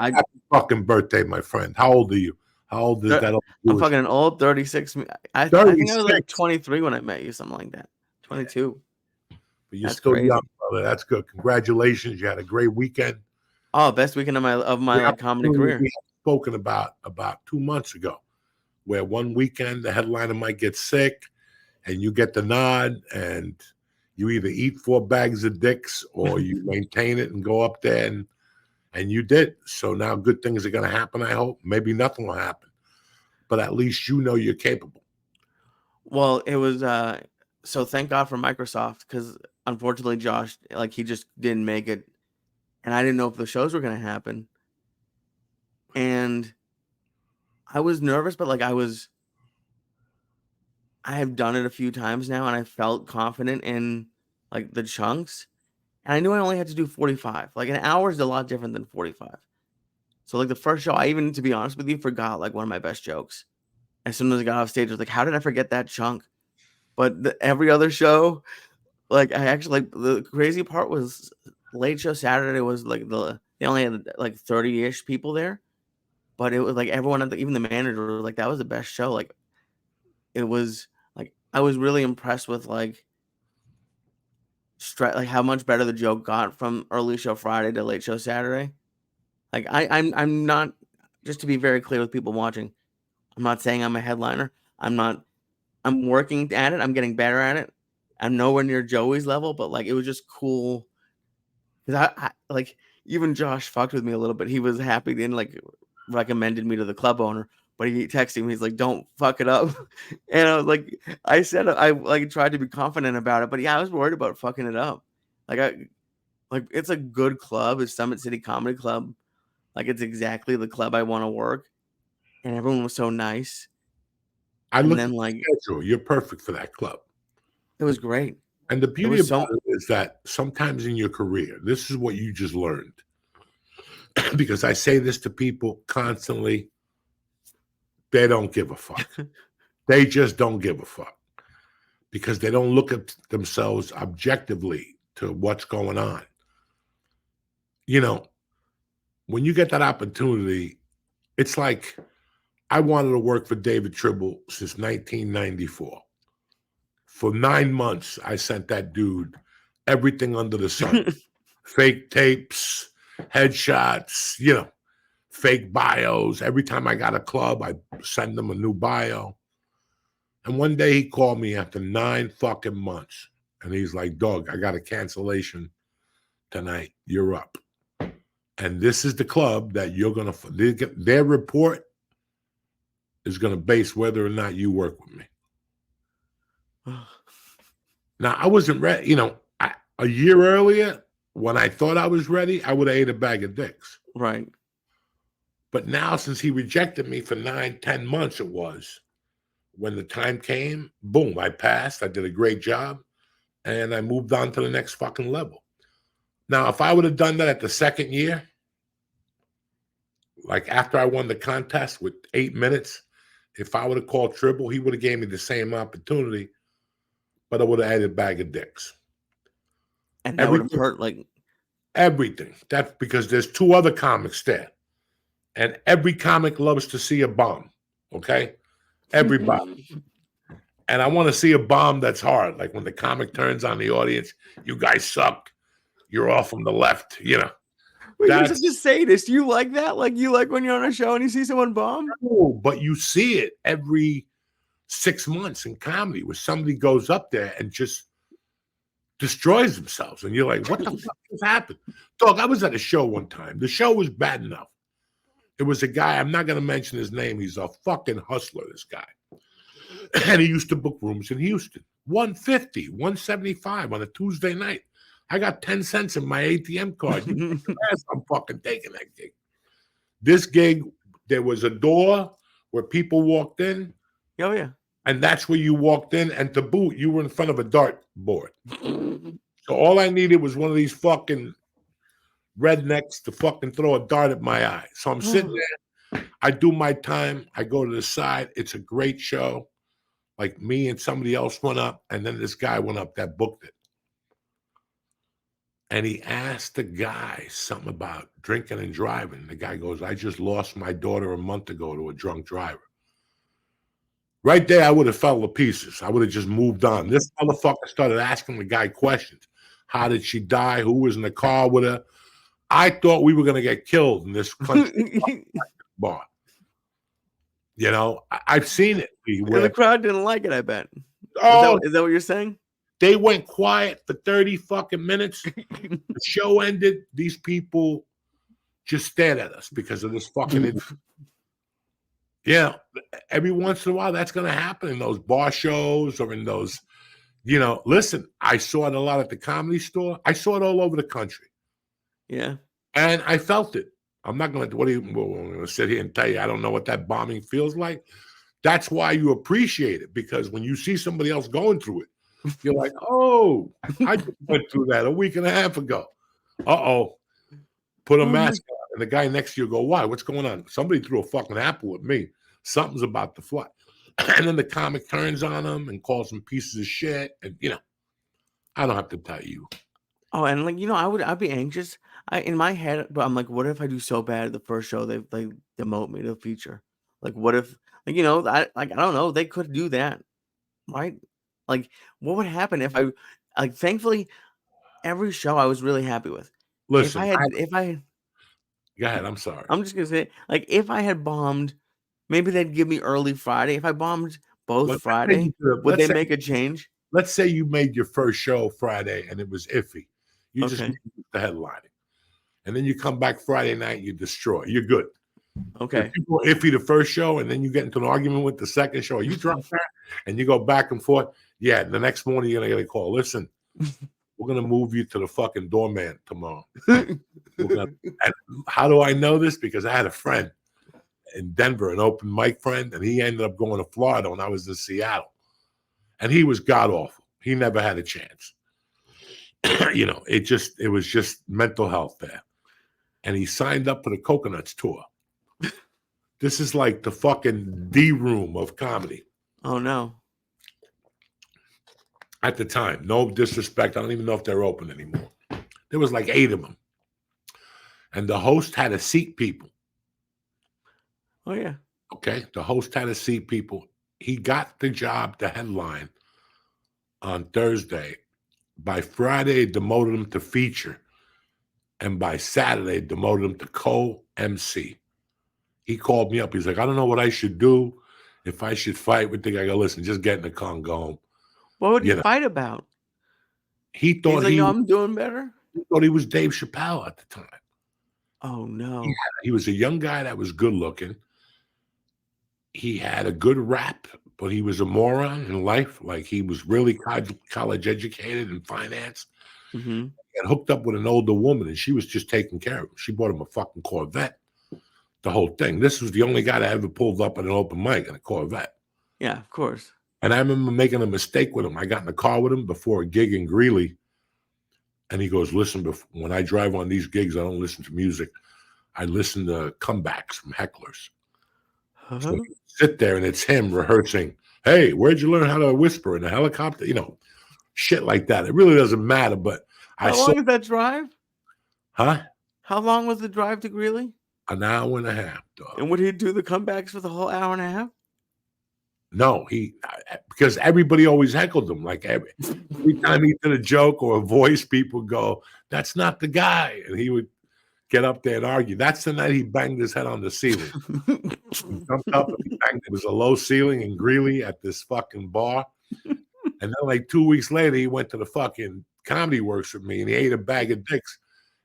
Happy fucking birthday, my friend. How old are you? How old is that? I'm fucking old, 36. I think I was like 23 when I met you, something like that. 22. But you're still crazy. Young, brother. That's good. Congratulations. You had a great weekend. Oh, best weekend of my like, comedy career. We had spoken about 2 months ago, where one weekend the headliner might get sick, and you get the nod, and you either eat 4 bags of dicks or you maintain it and go up there, and you did. So now good things are going to happen, I hope. Maybe nothing will happen, but at least you know you're capable. Well, it was so thank God for Microsoft, because unfortunately Josh, like, he just didn't make it, and I didn't know if the shows were going to happen, and I was nervous, but like I have done it a few times now, and I felt confident in like the chunks, and I knew I only had to do 45. Like, an hour is a lot different than 45. So like the first show, I even, to be honest with you, forgot like one of my best jokes. As soon as I got off stage, I was like, how did I forget that chunk? But every other show, like, I actually, like, the crazy part was Late Show Saturday was like they only had like 30-ish people there, but it was like everyone at even the manager was like, that was the best show. Like, it was like, I was really impressed with like how much better the joke got from Early Show Friday to Late Show Saturday. Like, I'm not, just to be very clear with people watching, I'm not saying I'm a headliner. I'm working at it. I'm getting better at it. I'm nowhere near Joey's level, but like, it was just cool. Because I like, even Josh fucked with me a little bit. He was happy and like recommended me to the club owner, but he texted me. He's like, "Don't fuck it up." And I was like, I said, I like tried to be confident about it, but yeah, I was worried about fucking it up. Like, it's a good club. It's Summit City Comedy Club. Like, it's exactly the club I want to work, and everyone was so nice. I looked at the schedule. You're perfect for that club. It was great. And the beauty about it is that sometimes in your career, this is what you just learned. Because I say this to people constantly, they don't give a fuck. They just don't give a fuck. Because they don't look at themselves objectively to what's going on. You know, when you get that opportunity, it's like, I wanted to work for David Tribble since 1994. For 9 months, I sent that dude everything under the sun. Fake tapes, headshots, fake bios. Every time I got a club, I send them a new bio. And one day he called me after 9 fucking months. And he's like, "Doug, I got a cancellation tonight. You're up. And this is the club that you're going to, their report is going to base whether or not you work with me." Now, I wasn't ready. A year earlier, when I thought I was ready, I would have ate a bag of dicks. Right. But now, since he rejected me for 9, 10 months, it was, when the time came, boom, I passed. I did a great job, and I moved on to the next fucking level. Now, if I would have done that at the second year, like after I won the contest with 8 minutes, if I would have called Tribble, he would have gave me the same opportunity, but I would have had a bag of dicks. And that would have hurt, like, everything. That's because there's 2 other comics there. And every comic loves to see a bomb. Okay? Everybody. And I want to see a bomb that's hard. Like when the comic turns on the audience, "You guys suck. You're all from the left." Wait, you're such a sadist. You like that? Like, you like when you're on a show and you see someone bomb? No, but you see it every 6 months in comedy where somebody goes up there and just destroys themselves. And you're like, what the fuck just happened? Dog, I was at a show one time. The show was bad enough. It was a guy, I'm not going to mention his name. He's a fucking hustler, this guy. And he used to book rooms in Houston. $150, $175 on a Tuesday night. I got 10 cents in my ATM card. I'm fucking taking that gig. This gig, there was a door where people walked in. Oh, yeah. And that's where you walked in. And to boot, you were in front of a dart board. So all I needed was one of these fucking rednecks to fucking throw a dart at my eye. So I'm sitting there. I do my time. I go to the side. It's a great show. Like, me and somebody else went up. And then this guy went up that booked it. And he asked the guy something about drinking and driving. The guy goes, I just lost my daughter a month ago to a drunk driver. Right there, I would have fell to pieces. I would have just moved on. This motherfucker started asking the guy questions. How did she die? Who was in the car with her? I thought we were going to get killed in this country bar. You know, I've seen it. And the crowd didn't like it, I bet. Oh, Is that what you're saying? they went quiet for 30 fucking minutes. The show ended. These people just stared at us because of this fucking. Yeah, every once in a while, that's going to happen in those bar shows or in those, you know. Listen, I saw it a lot at the Comedy Store. I saw it all over the country. Yeah. And I felt it. I'm not going to sit here and tell you I don't know what that bombing feels like. That's why you appreciate it, because when you see somebody else going through it, you're like, oh, I just went through that a week and a half ago. Uh-oh. Put a mask on. And the guy next to you go, why? What's going on? Somebody threw a fucking apple at me. Something's about to fly. And then the comic turns on him and calls them pieces of shit. And, you know, I don't have to tell you. Oh, and like, you know, I'd be anxious. In my head, but I'm like, what if I do so bad at the first show they demote me to feature? Like, what if, like, you know, I don't know, they could do that, right? Like, what would happen if I, like, thankfully, every show I was really happy with. Listen, if I go ahead. I'm sorry. I'm just gonna say, like, if I had bombed, maybe they'd give me early Friday. If I bombed both Friday, would they make a change? Let's say you made your first show Friday and it was iffy. You just Okay. made the headlining. And then you come back Friday night, you destroy. You're good. Okay. If people are iffy the first show and then you get into an argument with the second show, you drop that and you go back and forth. Yeah, the next morning you're going to get a call. Listen, we're going to move you to the fucking doorman tomorrow. And how do I know this? Because I had a friend in Denver, an open mic friend, and he ended up going to Florida when I was in Seattle. And he was god awful. He never had a chance. You know, it was just mental health there. And he signed up for the Coconuts tour. This is like the fucking D room of comedy. Oh no. At the time, no disrespect. I don't even know if they're open anymore. There was like 8 of them. And the host had to seat people. Oh yeah. Okay. The host had to seat people. He got the job to headline on Thursday. By Friday, demoted him to feature. And by Saturday, demoted him to co-MC. He called me up. He's like, I don't know what I should do. If I should fight with the guy, I go, listen, just get in the car and go home. What would he fight about? He thought He's like, no, I'm doing better. He thought he was Dave Chappelle at the time. Oh no. He was a young guy that was good looking. He had a good rap, but he was a moron in life. Like, he was really college educated in finance. Mm-hmm. He got hooked up with an older woman, and she was just taking care of him. She bought him a fucking Corvette. The whole thing. This was the only guy that ever pulled up at an open mic in a Corvette. Yeah, of course. And I remember making a mistake with him. I got in the car with him before a gig in Greeley. And he goes, listen, when I drive on these gigs, I don't listen to music. I listen to comebacks from hecklers. Uh-huh. So you sit there and it's him rehearsing, hey, where'd you learn how to whisper in a helicopter? You know, shit like that. It really doesn't matter, but How long is that drive? Huh? How long was the drive to Greeley? An hour and a half, dog. And would he do the comebacks for the whole hour and a half? No, because everybody always heckled him. Like every time he did a joke or a voice, people go, that's not the guy. And he would get up there and argue. That's the night he banged his head on the ceiling. He jumped up and he banged. It was a low ceiling in Greeley at this fucking bar. And then like 2 weeks later, he went to the fucking Comedy Works with me and he ate a bag of dicks.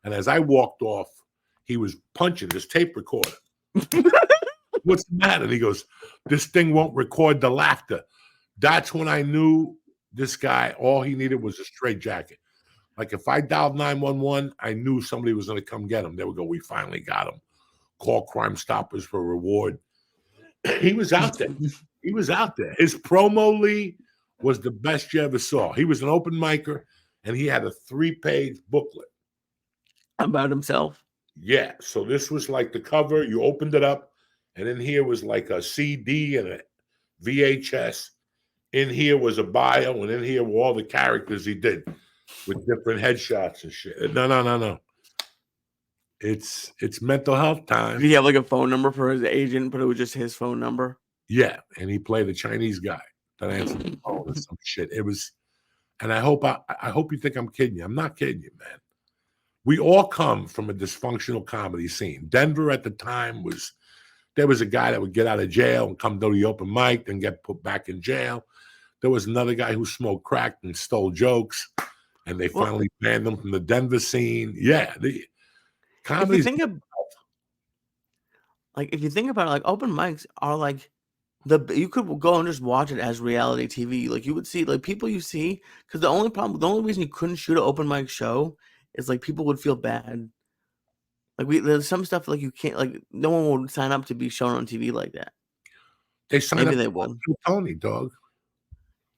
And as I walked off, he was punching his tape recorder. What's the matter? And he goes, this thing won't record the laughter. That's when I knew this guy, all he needed was a straight jacket. Like if I dialed 911, I knew somebody was going to come get him. They would go, we finally got him. Call Crime Stoppers for reward. He was out there. He was out there. His promo, Lee, was the best you ever saw. He was an open micer, and he had a 3-page booklet. About himself? Yeah. So this was like the cover. You opened it up. And in here was like a CD and a VHS. In here was a bio, and in here were all the characters he did. with different headshots and shit. No. It's mental health time. Did he have like a phone number for his agent, but it was just his phone number? Yeah, and he played the Chinese guy that answered the phone or some shit. It was, and I hope you think I'm kidding you. I'm not kidding you, man. We all come from a dysfunctional comedy scene. Denver at the time there was a guy that would get out of jail and come to the open mic and get put back in jail. There was another guy who smoked crack and stole jokes, and they finally banned him from the Denver scene. Yeah, the comedy. If you think about it, like open mics are like you could go and just watch it as reality TV. Like you would see like people you see, because the only reason you couldn't shoot an open mic show is like people would feel bad. Like there's some stuff like you can't, like no one would sign up to be shown on TV like that. They signed Maybe up they to would. Tony, dog.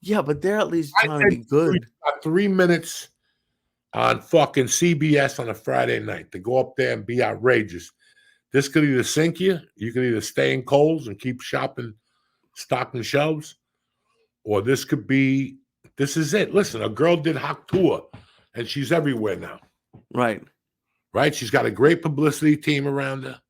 Yeah, but they're at least trying to be good. 3 minutes on fucking CBS on a Friday night to go up there and be outrageous. This could either sink you. You could either stay in Kohl's and keep shopping, stocking shelves, or this is it. Listen, a girl did Hot Tour, and she's everywhere now. Right. She's got a great publicity team around her.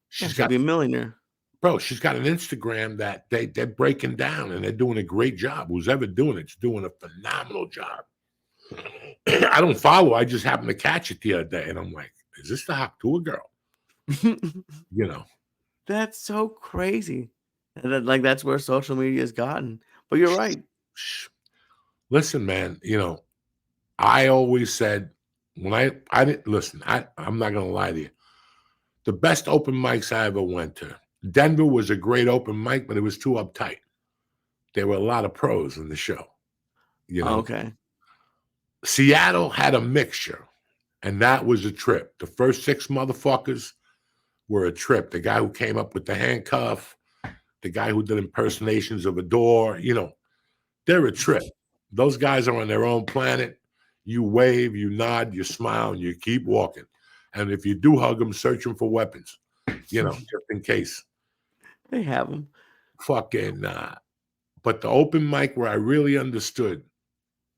She's got to be a millionaire. Bro, she's got an Instagram that they're breaking down, and they're doing a great job. Who's ever doing it's doing a phenomenal job. I don't follow. I just happened to catch it the other day, and I'm like, is this the Hot Tour girl? That's so crazy. Like that's where social media has gotten. But you're right. Listen, man, I always said when I didn't listen, I'm not gonna lie to you. The best open mics I ever went to. Denver was a great open mic, but it was too uptight. There were a lot of pros in the show. Okay. Seattle had a mixture, and that was a trip. The first 6 motherfuckers were a trip. The guy who came up with the handcuff, the guy who did impersonations of a door, they're a trip. Those guys are on their own planet. You wave, you nod, you smile, and you keep walking. And if you do hug them, search them for weapons, just in case. They have them. Fucking, but the open mic where I really understood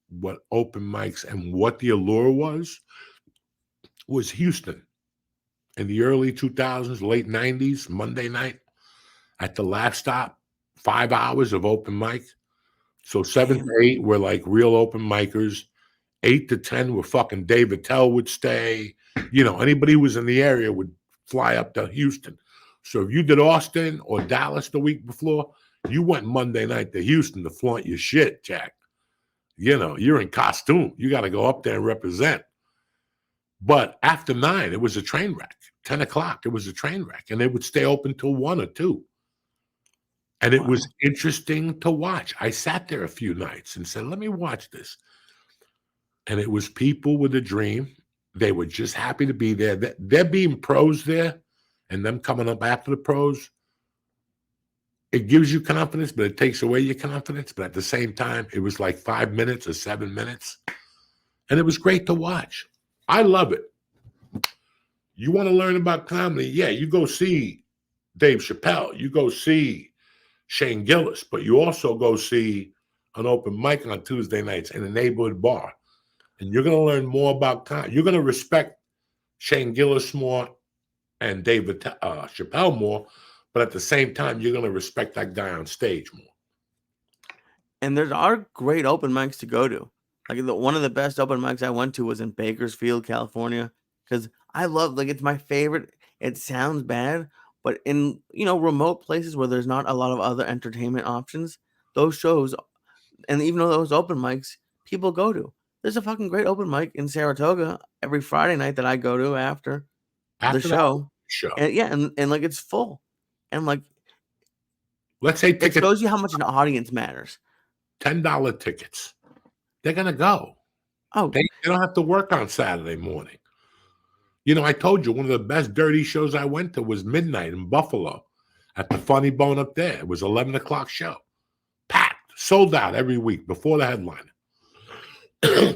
what open mics and what the allure was Houston. In the early 2000s, late 90s, Monday night at the Laugh Stop, 5 hours of open mic. So 7 to 8 were like real open micers. 8 to 10 were fucking Dave Attell would stay. Anybody who was in the area would fly up to Houston. So if you did Austin or Dallas the week before, you went Monday night to Houston to flaunt your shit, Jack. You're in costume. You got to go up there and represent. But after 9, it was a train wreck. 10 o'clock, it was a train wreck. And they would stay open till 1 or 2. And it was interesting to watch. I sat there a few nights and said, let me watch this. And it was people with a dream. They were just happy to be there. There being pros there and them coming up after the pros, it gives you confidence, but it takes away your confidence. But at the same time, it was like 5 minutes or 7 minutes. And it was great to watch. I love it. You want to learn about comedy? Yeah, you go see Dave Chappelle. You go see Shane Gillis, but you also go see an open mic on Tuesday nights in a neighborhood bar. And you're going to learn more about comedy. You're going to respect Shane Gillis more and Dave Chappelle more, but at the same time, you're going to respect that guy on stage more. And there are great open mics to go to. Like one of the best open mics I went to was in Bakersfield, California, because I love, it's my favorite. It sounds bad, but in remote places where there's not a lot of other entertainment options, those shows, and even though those open mics, people go to. There's a fucking great open mic in Saratoga every Friday night that I go to after the show. And yeah, and it's full, and let's say it shows you how much an audience matters. $10 tickets. They're going to go. Oh, they don't have to work on Saturday morning. I told you one of the best dirty shows I went to was midnight in Buffalo at the Funny Bone up there. It was 11 o'clock show. Packed, sold out every week before the headliner.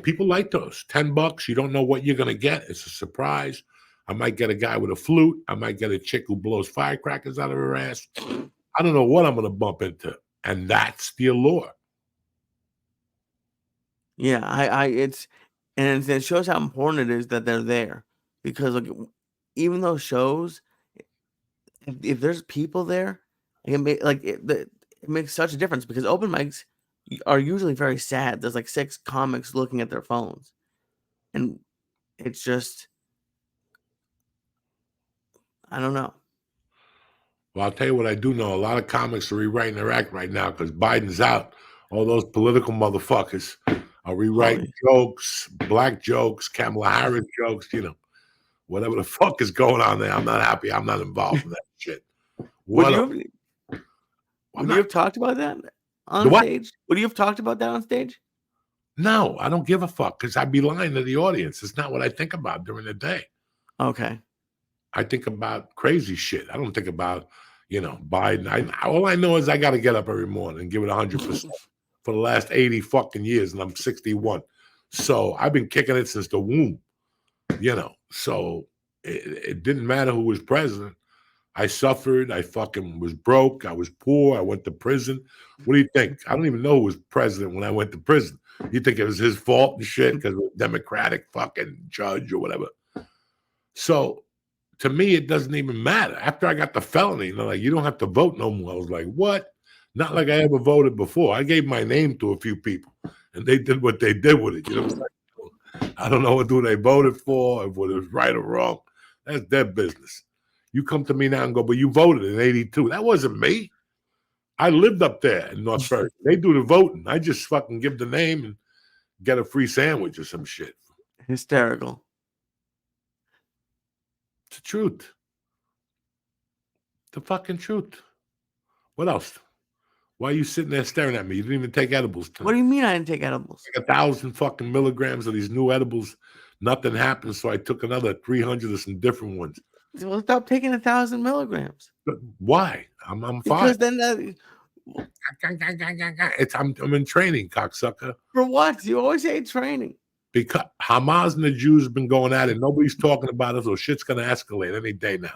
People like those. $10. You don't know what you're going to get. It's a surprise. I might get a guy with a flute. I might get a chick who blows firecrackers out of her ass. I don't know what I'm going to bump into. And that's the allure. Yeah, it shows how important it is that they're there, because like even those shows, if there's people there, it makes such a difference, because open mics are usually very sad. There's like 6 comics looking at their phones, and it's just, I don't know. Well, I'll tell you what I do know. A lot of comics are rewriting their act right now because Biden's out. All those political motherfuckers are rewriting jokes, black jokes, Kamala Harris jokes, whatever the fuck is going on there. I'm not happy. I'm not involved in that shit. Would you have talked about that on what? stage? Would you have talked about that on stage? No, I don't give a fuck because I'd be lying to the audience. It's not what I think about during the day. Okay. I think about crazy shit. I don't think about, Biden. All I know is I got to get up every morning and give it 100% for the last 80 fucking years, and I'm 61. So I've been kicking it since the womb, So it didn't matter who was president. I suffered. I fucking was broke. I was poor. I went to prison. What do you think? I don't even know who was president when I went to prison. You think it was his fault and shit because of a Democratic fucking judge or whatever? So to me, it doesn't even matter. After I got the felony, they're like, you don't have to vote no more. I was like, what? Not like I ever voted before. I gave my name to a few people, and they did what they did with it. I don't know who they voted for, if it was right or wrong. That's their business. You come to me now and go, but you voted in 82. That wasn't me. I lived up there in North Ferry. They do the voting. I just fucking give the name and get a free sandwich or some shit. Hysterical. It's the truth. The fucking truth. What else? Why are you sitting there staring at me? You didn't even take edibles tonight. What do you mean I didn't take edibles? Like 1,000 fucking milligrams of these new edibles. Nothing happened, so I took another 300 of some different ones. Well, stop taking 1,000 milligrams. But why? I'm fine. Because then I'm in training, cocksucker. For what? You always say training. Because Hamas and the Jews have been going at it. Nobody's talking about it, so shit's going to escalate any day now.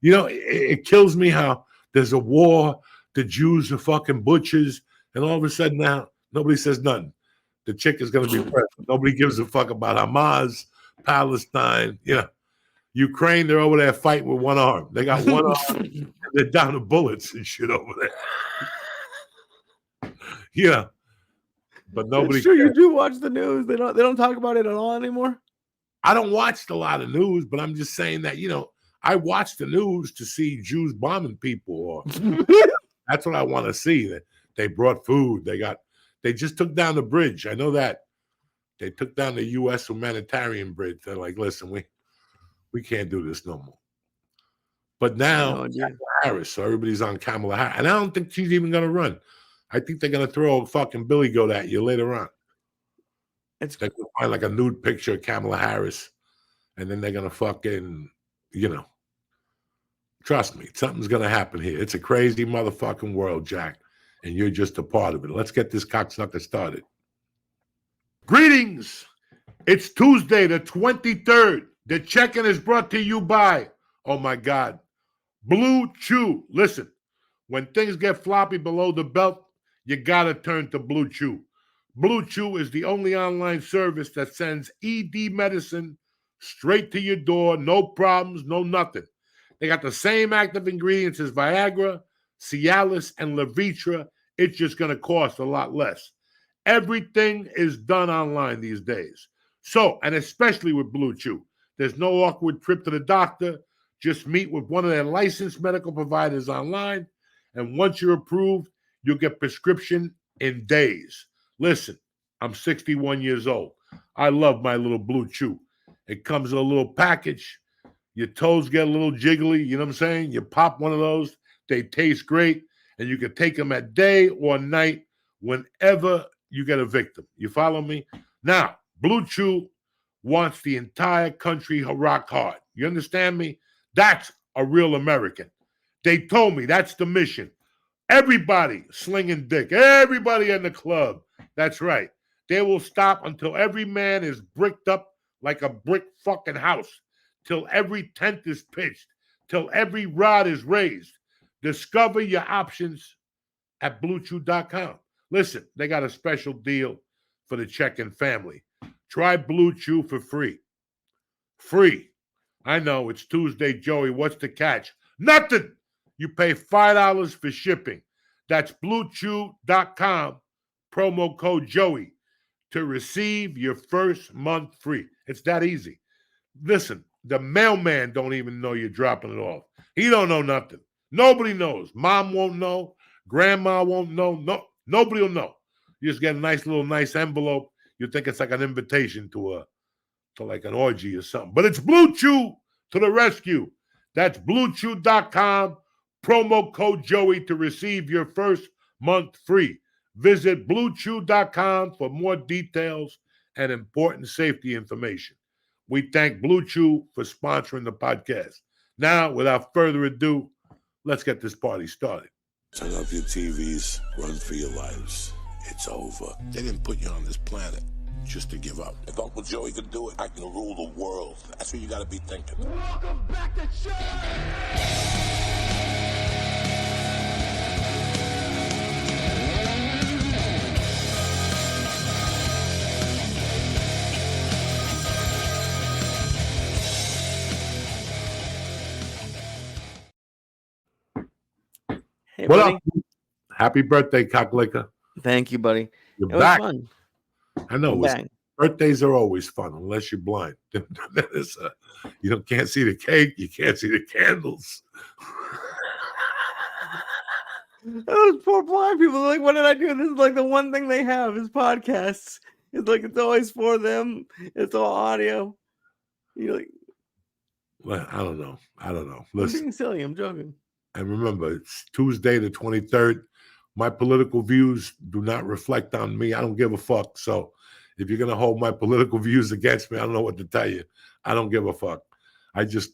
It kills me how there's a war. The Jews are fucking butchers, and all of a sudden now nobody says nothing. The chick is going to be president. Nobody gives a fuck about Hamas, Palestine. Ukraine, they're over there fighting with one arm. They got one arm, and they're down to bullets and shit over there. Yeah, but nobody. Sure, you do watch the news. They don't talk about it at all anymore. I don't watch a lot of news, but I'm just saying that I watch the news to see Jews bombing people, or that's what I want to see. That they brought food. They just took down the bridge. I know that they took down the U.S. humanitarian bridge. They're like, listen, we can't do this no more. But now Kamala Harris, so everybody's on Kamala Harris, and I don't think she's even going to run. I think they're going to throw a fucking billy goat at you later on. They're going to find like a nude picture of Kamala Harris, and then they're going to fucking, trust me, something's going to happen here. It's a crazy motherfucking world, Jack, and you're just a part of it. Let's get this cocksucker started. Greetings. It's Tuesday, the 23rd. The check-in is brought to you by, oh my God, Blue Chew. Listen, when things get floppy below the belt, you got to turn to Blue Chew. Blue Chew is the only online service that sends ED medicine straight to your door. No problems, no nothing. They got the same active ingredients as Viagra, Cialis, and Levitra. It's just going to cost a lot less. Everything is done online these days. So, and especially with Blue Chew, there's no awkward trip to the doctor. Just meet with one of their licensed medical providers online. And once you're approved, you'll get prescription in days. Listen, I'm 61 years old. I love my little Blue Chew. It comes in a little package. Your toes get a little jiggly. You know what I'm saying? You pop one of those. They taste great. And you can take them at day or night whenever you get a victim. You follow me? Now, Blue Chew wants the entire country rock hard. You understand me? That's a real American. They told me that's the mission. Everybody slinging dick. Everybody in the club. That's right. They will stop until every man is bricked up like a brick fucking house. Till every tent is pitched. Till every rod is raised. Discover your options at BlueChew.com. Listen, they got a special deal for the check-in family. Try Blue Chew for free. Free. I know, it's Tuesday, Joey. What's the catch? Nothing. You pay $5 for shipping. That's BlueChew.com, promo code Joey, to receive your first month free. It's that easy. Listen, the mailman don't even know you're dropping it off. He don't know nothing. Nobody knows. Mom won't know. Grandma won't know. No, nobody will know. You just get a nice envelope. You think it's like an invitation to like an orgy or something. But it's Blue Chew to the rescue. That's BlueChew.com, promo code Joey to receive your first month free. Visit BlueChew.com for more details and important safety information. We thank Blue Chew for sponsoring the podcast. Now, without further ado, let's get this party started. Turn off your TVs, run for your lives. It's over. They didn't put you on this planet just to give up. If Uncle Joey could do it, I can rule the world. That's what you gotta be thinking. Welcome back to show! Hey, What buddy. up? Happy birthday, Cocklicker. Thank you, buddy. You're It back. was fun. I know. I'm back. Birthdays are always fun unless you're blind. You can't see the cake. You can't see the candles. Those poor blind people are like, what did I do? This is like the one thing they have is podcasts. It's like it's always for them. It's all audio. You're like, Well, I don't know. I'm Listen, being silly. I'm joking. and remember, it's Tuesday the 23rd. My political views do not reflect on me. I don't give a fuck. So if you're going to hold my political views against me, I don't know what to tell you. I don't give a fuck. I just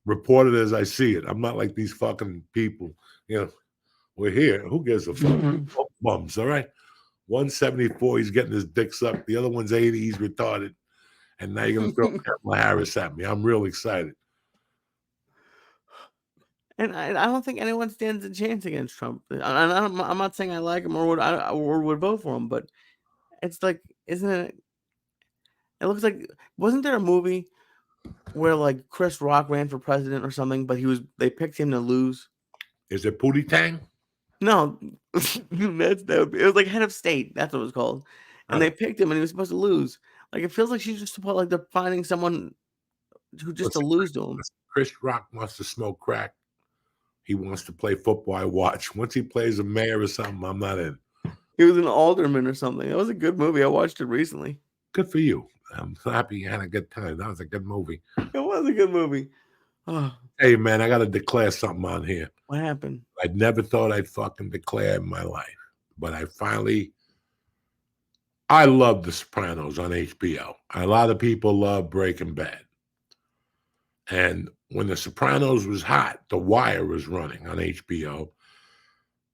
report it as I see it. I'm not like these fucking people. We're here. Who gives a fuck? Bums, all right? 174, he's getting his dick sucked. The other one's 80, he's retarded. And now you're going to throw Kamala Harris at me. I'm real excited. And I don't think anyone stands a chance against Trump. I'm not saying I like him or would vote for him, but it's like, isn't it? It looks like, wasn't there a movie where like Chris Rock ran for president or something, but they picked him to lose? Is it Pootie Tang? No, it was like head of state. That's what it was called, and they picked him, and he was supposed to lose. Like it feels like she's just supposed like they're finding someone who just to lose to him. Chris Rock wants to smoke crack. He wants to play football. I watch. Once he plays a mayor or something, I'm not in. He was an alderman or something. It was a good movie. I watched it recently. Good for you. I'm happy you had a good time. That was a good movie. It was a good movie. Oh, Hey, man, I got to declare something on here. what happened? I never thought I'd fucking declare in my life. But I love The Sopranos on HBO. A lot of people love Breaking Bad. And when The Sopranos was hot, The Wire was running on HBO.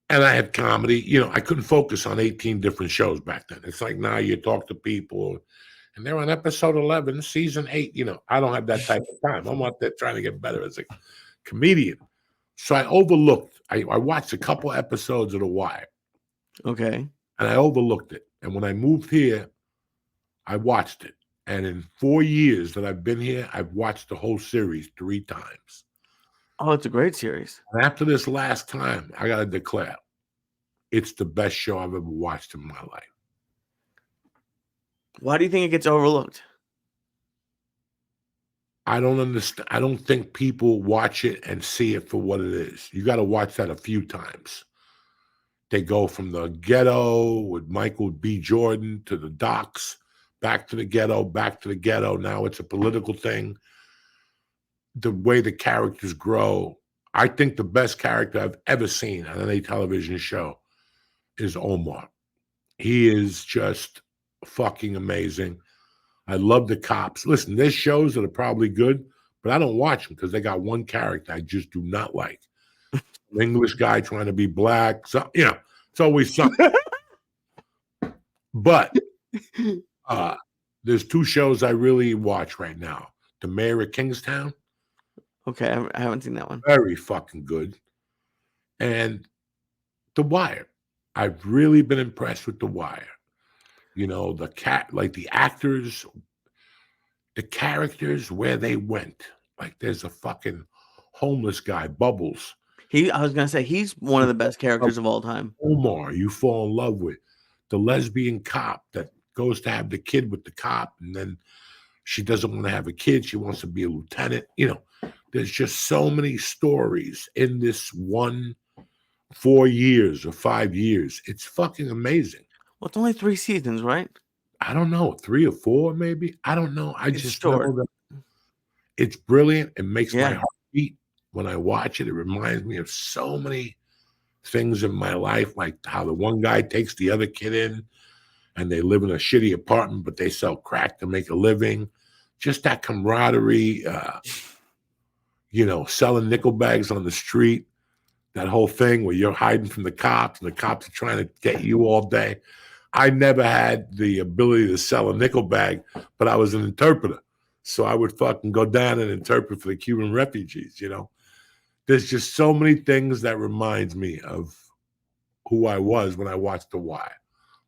And I had comedy. I couldn't focus on 18 different shows back then. It's like now you talk to people, and they're on episode 11, season 8. I don't have that type of time. I'm out there trying to get better as a comedian. So I overlooked. I watched a couple episodes of The Wire. Okay. And I overlooked it. And when I moved here, I watched it. And in 4 years that I've been here, I've watched the whole series 3 times. Oh, it's a great series. And after this last time, I got to declare, it's the best show I've ever watched in my life. Why do you think it gets overlooked? I don't understand. I don't think people watch it and see it for what it is. You got to watch that a few times. They go from the ghetto with Michael B. Jordan to the docks, back to the ghetto, back to the ghetto. Now it's a political thing. The way the characters grow. I think the best character I've ever seen on any television show is Omar. He is just fucking amazing. I love the cops. Listen, there's shows that are probably good, but I don't watch them because they got one character I just do not like. An English guy trying to be black. So, it's always something. But there's 2 shows I really watch right now. The Mayor of Kingstown. Okay, I haven't seen that one. Very fucking good. And The Wire. I've really been impressed with The Wire. You know, like the actors, the characters, where they went. Like there's a fucking homeless guy, Bubbles. I was gonna say he's one of the best characters of all time. Omar, you fall in love with. The lesbian cop that goes to have the kid with the cop, and then she doesn't want to have a kid. She wants to be a lieutenant. You know, there's just so many stories in this 4 years or 5 years. It's fucking amazing. Well, it's only 3 seasons, right? I don't know, 3 or 4 maybe. I don't know. I It's just short. know that it's brilliant. It makes my Yeah. heart beat when I watch it. It reminds me of so many things in my life, like how the one guy takes the other kid in and they live in a shitty apartment, but they sell crack to make a living. Just that camaraderie, you know, selling nickel bags on the street, that whole thing where you're hiding from the cops and the cops are trying to get you all day. I never had the ability to sell a nickel bag, but I was an interpreter. So I would fucking go down and interpret for the Cuban refugees, you know. There's just so many things that reminds me of who I was when I watched The Wire.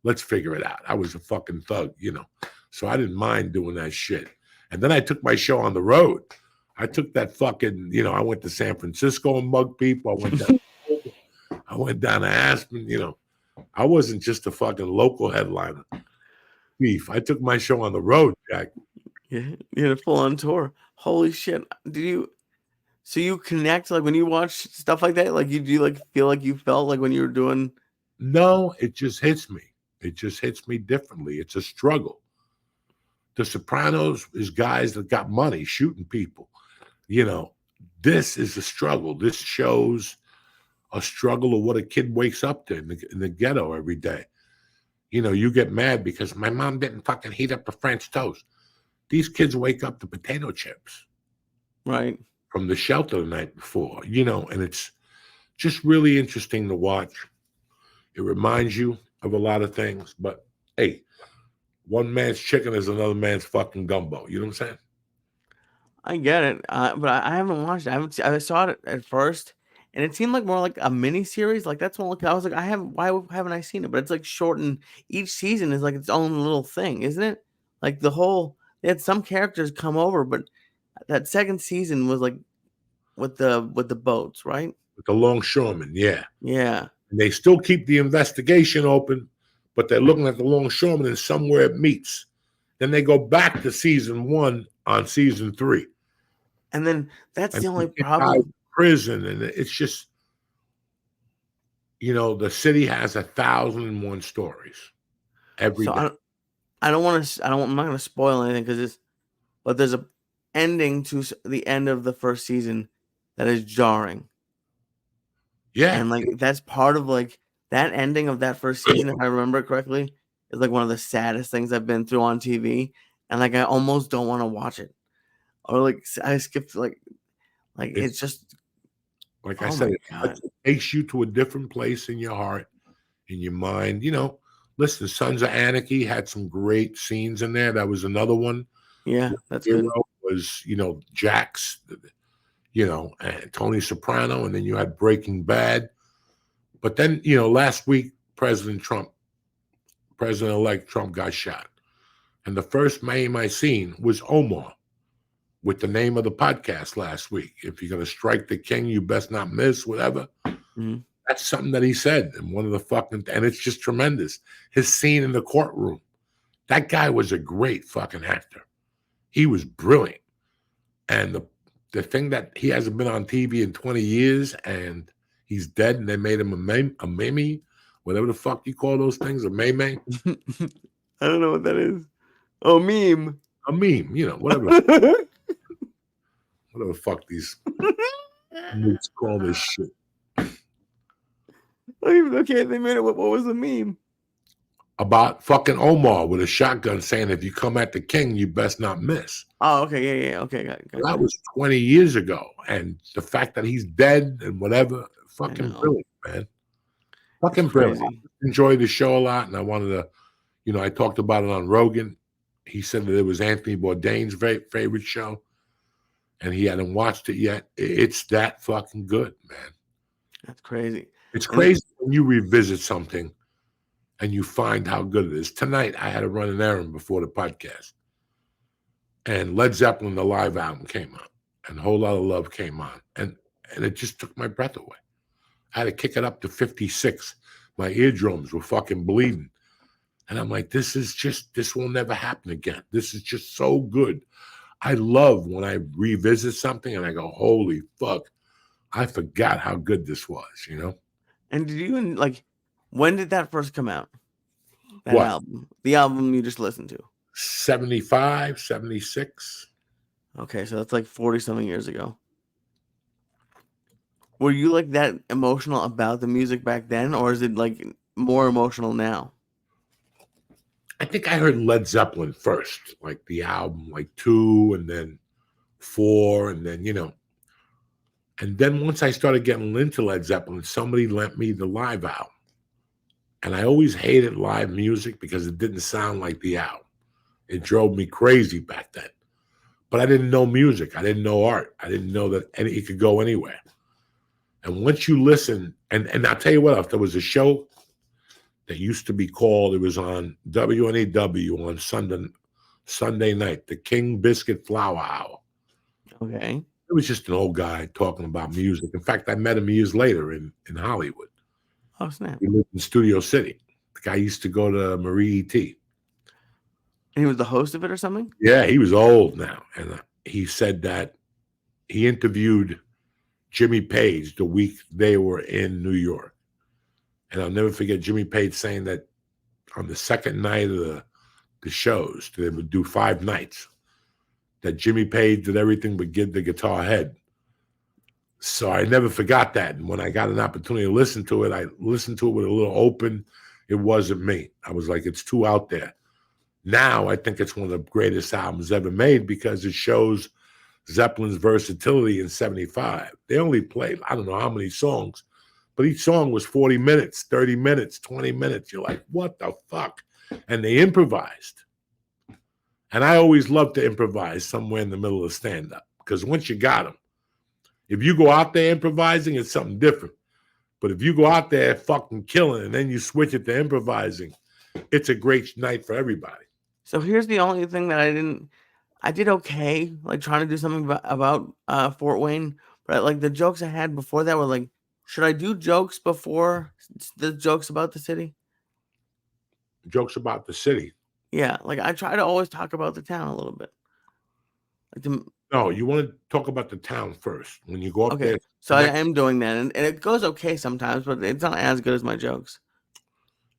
Let's figure it out. I was a fucking thug, you know. So I didn't mind doing that shit. And then I took my show on the road. I took that fucking, you know, I went to San Francisco and mugged people. I went down to Aspen, you know. I wasn't just a fucking local headliner. Beef. I took my show on the road, Jack. Yeah, you had a full-on tour. Holy shit! So you connect like when you watch stuff like that? Like you do like feel like you felt like when you were doing? No, it just hits me. It just hits me differently. It's a struggle. The Sopranos is guys that got money shooting people. You know, this is a struggle. This shows a struggle of what a kid wakes up to in the ghetto every day. You know, you get mad because my mom didn't fucking heat up the French toast. These kids wake up to potato chips. Right. From the shelter the night before, you know, and it's just really interesting to watch. It reminds you of a lot of things, but hey, one man's chicken is another man's fucking gumbo. You know what I'm saying? I get it, but I haven't watched it. I saw it at first, and it seemed like more like a mini series. Like that's one. I was like, why haven't I seen it? But it's like short, and each season is like its own little thing, isn't it? Like they had some characters come over, but that second season was like with the boats, right? With the longshoremen, yeah. Yeah. And they still keep the investigation open, but they're looking at the longshoremen and somewhere it meets. Then they go back to season 1 on season 3. And then that's the only guys in problem. Prison, and it's just, you know, the city has 1,001 stories every day. I'm not going to spoil anything but there's a ending to the end of the first season that is jarring. Yeah. And like that's part of like that ending of that first season, if I remember it correctly, is like one of the saddest things I've been through on TV. And like I almost don't want to watch it. Or like I skipped it's just like I said, it takes you to a different place in your heart, in your mind. You know, listen, Sons of Anarchy had some great scenes in there. That was another one. Yeah, that's good. Was, you know, Jax, you know, and Tony Soprano, and then you had Breaking Bad. But then, you know, last week, President-elect Trump got shot. And the first meme I seen was Omar with the name of the podcast last week. If you're going to strike the king, you best not miss, whatever. Mm-hmm. That's something that he said in one of the fucking, and it's just tremendous. His scene in the courtroom. That guy was a great fucking actor. He was brilliant. And the thing that he hasn't been on TV in 20 years and he's dead and they made him a meme, whatever the fuck you call those things, a meme. I don't know what that is. Oh, meme. A meme, you know, whatever. Whatever the fuck these mooks call this shit. Okay, they made it. What was the meme? About fucking Omar with a shotgun saying, if you come at the king, you best not miss. Oh, okay. Yeah. Okay. Got it. That was 20 years ago. And the fact that he's dead and whatever, fucking brilliant, man. Fucking brilliant. I enjoyed the show a lot. And I wanted to, you know, I talked about it on Rogan. He said that it was Anthony Bourdain's favorite show. And he hadn't watched it yet. It's that fucking good, man. That's crazy. It's crazy when you revisit something and you find how good it is. Tonight, I had to run an errand before the podcast, and Led Zeppelin, the live album, came on, and A Whole Lot of Love came on, and it just took my breath away. I had to kick it up to 56. My eardrums were fucking bleeding. And I'm like, this will never happen again. This is just so good. I love when I revisit something and I go, holy fuck, I forgot how good this was, you know? And did you, like, when did that first come out? That What? album? The album you just listened to? 75, 76. Okay, so that's like 40-something years ago. Were you like that emotional about the music back then, or is it like more emotional now? I think I heard Led Zeppelin first, like the album, like 2 and then 4, and then, you know. And then once I started getting into Led Zeppelin, somebody lent me the live album. And I always hated live music because it didn't sound like the album. It drove me crazy back then. But I didn't know music. I didn't know art. I didn't know that it could go anywhere. And once you listen, and I'll tell you what, if there was a show that used to be called, it was on WNEW on Sunday night, the King Biscuit Flour Hour. Okay. It was just an old guy talking about music. In fact, I met him years later in Hollywood. Oh, snap. He lived in Studio City. The guy used to go to Marie E.T. And he was the host of it or something? Yeah, he was old now. And he said that he interviewed Jimmy Page the week they were in New York. And I'll never forget Jimmy Page saying that on the second night of the shows, they would do 5 nights, that Jimmy Page did everything but give the guitar head. So I never forgot that. And when I got an opportunity to listen to it, I listened to it with a little open. It wasn't me. I was like, it's too out there. Now I think it's one of the greatest albums ever made because it shows Zeppelin's versatility in 75. They only played, I don't know how many songs, but each song was 40 minutes, 30 minutes, 20 minutes. You're like, what the fuck? And they improvised. And I always love to improvise somewhere in the middle of stand-up because once you got them, if you go out there improvising, it's something different. But if you go out there fucking killing and then you switch it to improvising, it's a great night for everybody. So here's the only thing that I did okay, like trying to do something about Fort Wayne, but like the jokes I had before that were like, should I do jokes before the jokes about the city? Jokes about the city. Yeah, like I try to always talk about the town a little bit. Like No, you want to talk about the town first. When you go up there. So I am doing that, and it goes okay sometimes, but it's not as good as my jokes.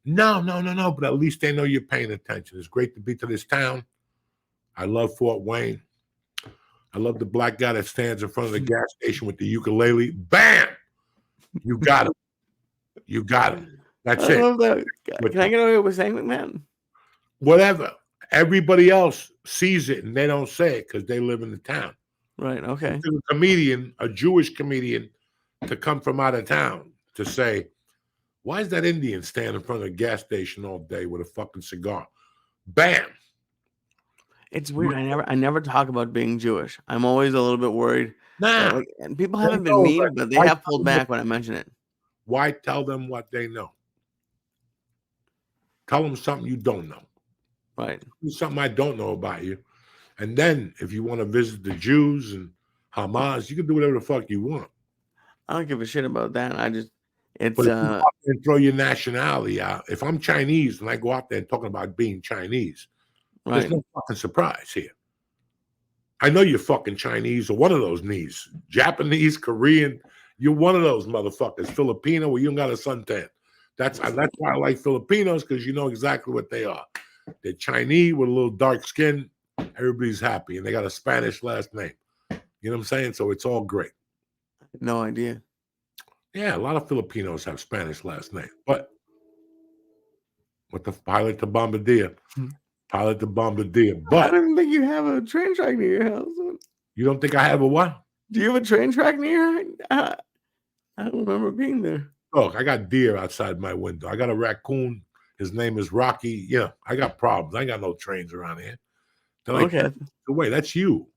No. But at least they know you're paying attention. It's great to be to this town. I love Fort Wayne. I love the black guy that stands in front of the gas station with the ukulele. Bam! You got him. You got him. That's it. Love that. Can I get away with saying that? Whatever. Everybody else sees it and they don't say it because they live in the town. Right. Okay. A comedian, a Jewish comedian, to come from out of town to say, why is that Indian standing in front of a gas station all day with a fucking cigar? Bam. It's weird. I never talk about being Jewish. I'm always a little bit worried. Nah. And people haven't been mean, but they have pulled back when I mention it. Why tell them what they know? Tell them something you don't know. Right. Something I don't know about you. And then if you want to visit the Jews and Hamas, you can do whatever the fuck you want. I don't give a shit about that. It's but if you go out there and throw your nationality out. If I'm Chinese and I go out there and talking about being Chinese, there's no fucking surprise here. I know you're fucking Chinese or one of those knees. Japanese, Korean, you're one of those motherfuckers. Filipino, well, you don't got a suntan. That's why I like Filipinos, because you know exactly what they are. They're Chinese with a little dark skin. Everybody's happy, and they got a Spanish last name. You know what I'm saying? So it's all great. No idea. Yeah, a lot of Filipinos have Spanish last name. But with the pilot to Bombardier. Pilot to Bombardier. But I don't think you have a train track near your house. You don't think I have a what? Do you have a train track near? I don't remember being there. Look, I got deer outside my window. I got a raccoon. His name is Rocky. Yeah, I got problems. I ain't got no trains around here. They're like, okay. Wait, that's you.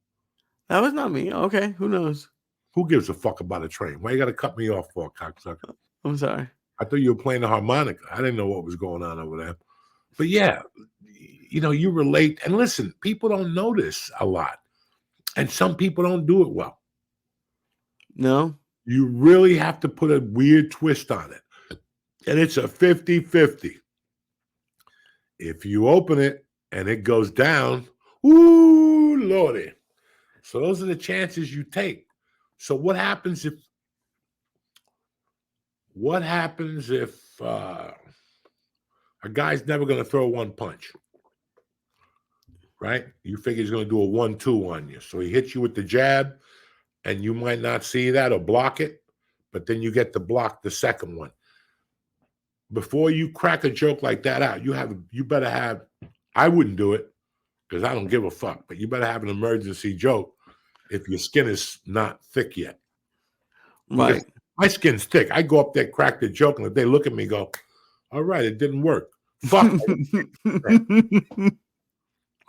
That was not me. Okay, who knows? Who gives a fuck about a train? Why you got to cut me off for, cocksucker? I'm sorry. I thought you were playing the harmonica. I didn't know what was going on over there. But yeah, you relate. And listen, people don't know this a lot. And some people don't do it well. No? You really have to put a weird twist on it. And it's a 50-50. If you open it and it goes down, ooh, Lordy. So those are the chances you take. So what happens if a guy's never going to throw one punch? Right? You figure he's going to do a 1-2 on you. So he hits you with the jab, and you might not see that or block it, but then you get to block the second one. Before you crack a joke like that out, you better have, I wouldn't do it because I don't give a fuck, but you better have an emergency joke if your skin is not thick yet. Right. Because my skin's thick. I go up there, crack the joke, and if they look at me, go, all right, it didn't work. Fuck.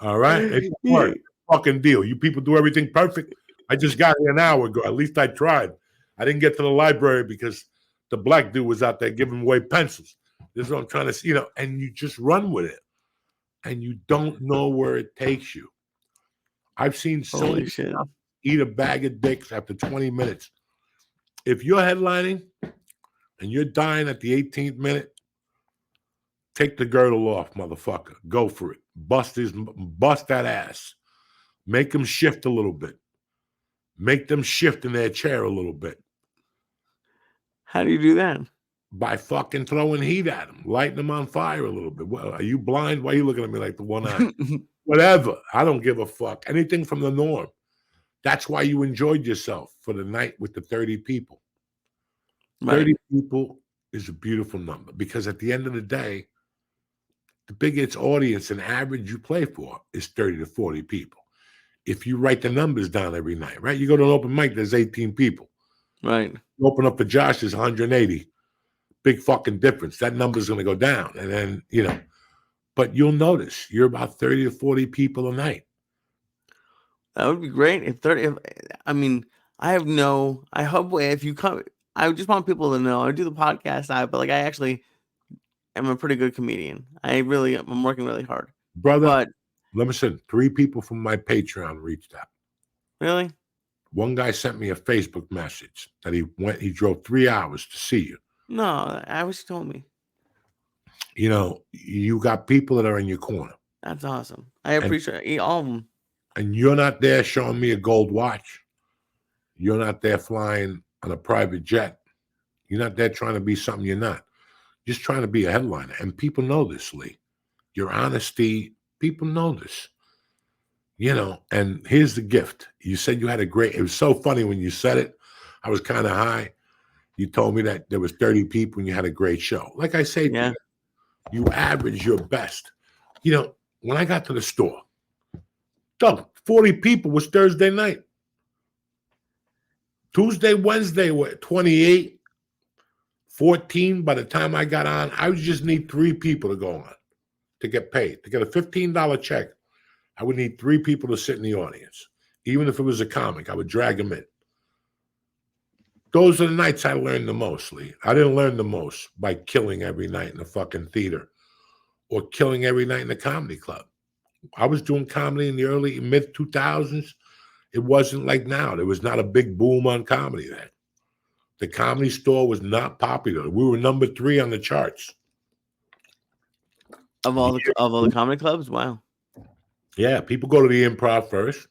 All right? It didn't work. Fucking deal. You people do everything perfect. I just got here an hour ago. At least I tried. I didn't get to the library because the black dude was out there giving away pencils. This is what I'm trying to see, and you just run with it. And you don't know where it takes you. I've seen Holy shit. eat a bag of dicks after 20 minutes. If you're headlining and you're dying at the 18th minute, take the girdle off, motherfucker. Go for it. Bust that ass. Make them shift a little bit. Make them shift in their chair a little bit. How do you do that? By fucking throwing heat at them, lighting them on fire a little bit. Well, are you blind? Why are you looking at me like the one eye? Whatever. I don't give a fuck. Anything from the norm. That's why you enjoyed yourself for the night with the 30 people. Right. 30 people is a beautiful number because at the end of the day, the biggest audience and average you play for is 30 to 40 people. If you write the numbers down every night, right? You go to an open mic, there's 18 people. Right. You open up for Josh, there's 180. Big fucking difference. That number's going to go down. And then, but you'll notice you're about 30 to 40 people a night. That would be great. I hope if you come, I just want people to know I do the podcast but like I actually am a pretty good comedian. I'm working really hard. Brother, but let me say, 3 people from my Patreon reached out. Really? One guy sent me a Facebook message that he drove 3 hours to see you. No, I wish you told me. You got people that are in your corner. That's awesome. I appreciate all of them. And you're not there showing me a gold watch. You're not there flying on a private jet. You're not there trying to be something you're not. Just trying to be a headliner. And people know this, Lee. Your honesty, people know this. And here's the gift. You said you had it was so funny when you said it. I was kind of high. You told me that there was 30 people and you had a great show. Like I say, yeah. You average your best. When I got to the store, Doug, 40 people was Thursday night. Tuesday, Wednesday were 28, 14. By the time I got on, I would just need 3 people to go on to get paid. To get a $15 check, I would need 3 people to sit in the audience. Even if it was a comic, I would drag them in. Those are the nights I learned the most, Lee. I didn't learn the most by killing every night in the fucking theater or killing every night in the comedy club. I was doing comedy in the early mid-2000s. It wasn't like now. There was not a big boom on comedy then. The Comedy Store was not popular. We were number 3 on the charts. Of all the comedy clubs? Wow. Yeah, people go to the Improv first.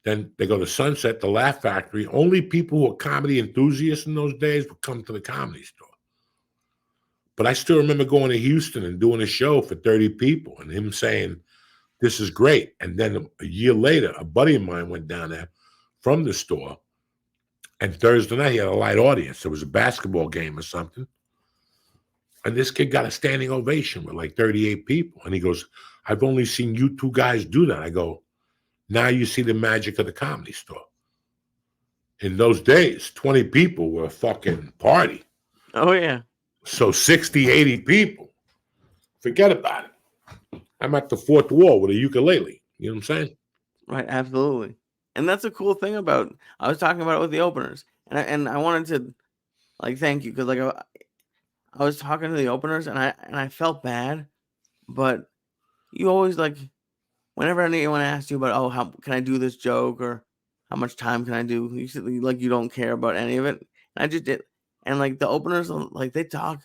Then they go to Sunset, the Laugh Factory. Only people who were comedy enthusiasts in those days would come to the Comedy Store. But I still remember going to Houston and doing a show for 30 people and him saying, this is great. And then a year later, a buddy of mine went down there from the store. And Thursday night, he had a light audience. There was a basketball game or something. And this kid got a standing ovation with like 38 people. And he goes, I've only seen you 2 guys do that. I go, now you see the magic of the Comedy Store. In those days, 20 people were a fucking party. Oh, yeah. So 60, 80 people, forget about it. I'm at the 4th wall with a ukulele. You know what I'm saying? Right, absolutely. And that's a cool thing about, I was talking about it with the openers. And I wanted to, thank you. Because, I was talking to the openers, and I felt bad, but you always like whenever anyone asks you about, oh, how can I do this joke or how much time can I do, you said, like, you don't care about any of it. And I just did, and like the openers, like they talk,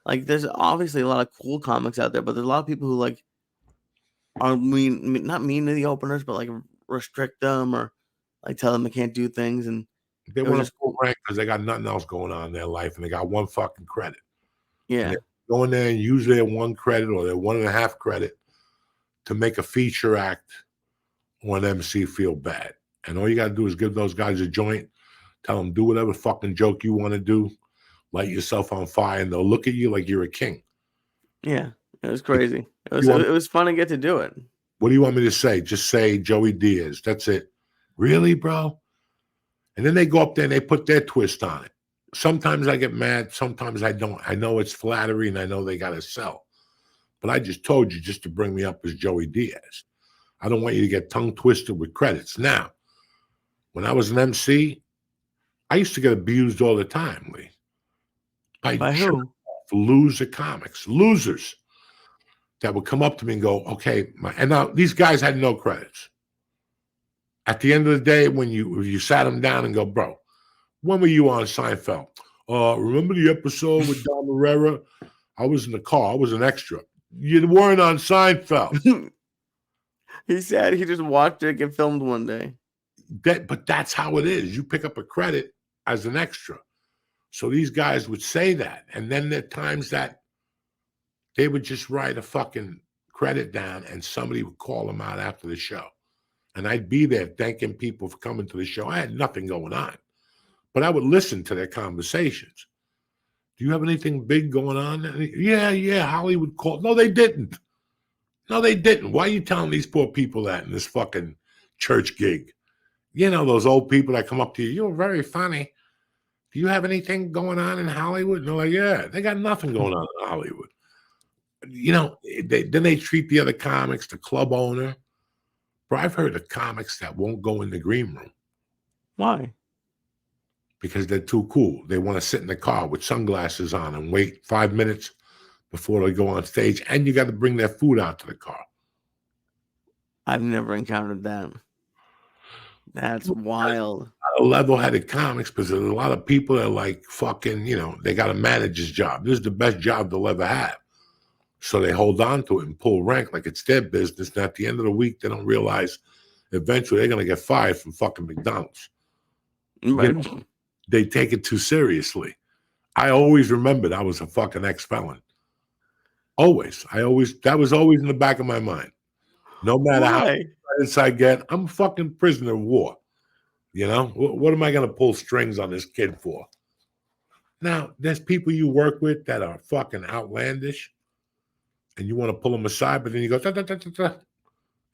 like there's obviously a lot of cool comics out there, but there's a lot of people who like are not mean to the openers, but like restrict them or like tell them they can't do things, and They it was want just to pull rank because they got nothing else going on in their life, and they got one fucking credit. And yeah, they go in there and use their one credit or their 1.5 credit to make a feature act or an MC feel bad. And all you got to do is give those guys a joint, tell them do whatever fucking joke you want to do, light yourself on fire, and they'll look at you like you're a king. yeah, it was crazy. It want- was fun to get to do it. What do you want me to say? Just say Joey Diaz. That's it. Really, bro? And then they go up there and they put their twist on it. Sometimes I get mad. Sometimes I don't. I know it's flattery and I know they got to sell. But I just told you just to bring me up as Joey Diaz. I don't want you to get tongue twisted with credits. Now, when I was an MC, I used to get abused all the time, Lee. By who? Loser comics, losers that would come up to me and go, okay, and now these guys had no credits. At the end of the day, when you sat them down and go, bro, when were you on Seinfeld? Remember the episode with Don Herrera? I was in the car. I was an extra. You weren't on Seinfeld. He said he just watched it get filmed one day. But that's how it is. You pick up a credit as an extra. So these guys would say that. And then there are times that they would just write a fucking credit down and somebody would call them out after the show. And I'd be there thanking people for coming to the show. I had nothing going on. But I would listen to their conversations. Do you have anything big going on? Yeah, Hollywood called. No, they didn't. Why are you telling these poor people that in this fucking church gig? You know, those old people that come up to you, you're very funny. Do you have anything going on in Hollywood? And they're like, yeah, they got nothing going on in Hollywood. You know, then they treat the other comics, the club owner. Bro, I've heard of comics that won't go in the green room. Why? Because they're too cool. They want to sit in the car with sunglasses on and wait 5 minutes before they go on stage. And you got to bring their food out to the car. I've never encountered that. That's wild. Level-headed comics, because there's a lot of people that are like fucking, you know, they got a manager's job. This is the best job they'll ever have. So they hold on to it and pull rank like it's their business. And at the end of the week, they don't realize eventually they're going to get fired from fucking McDonald's. Right. You know, they take it too seriously. I always remembered I was a fucking ex-felon. Always. That was always in the back of my mind. No matter how many credits I get, I'm a fucking prisoner of war. You know, what am I going to pull strings on this kid for? Now, there's people you work with that are fucking outlandish, and you want to pull them aside, but then you go,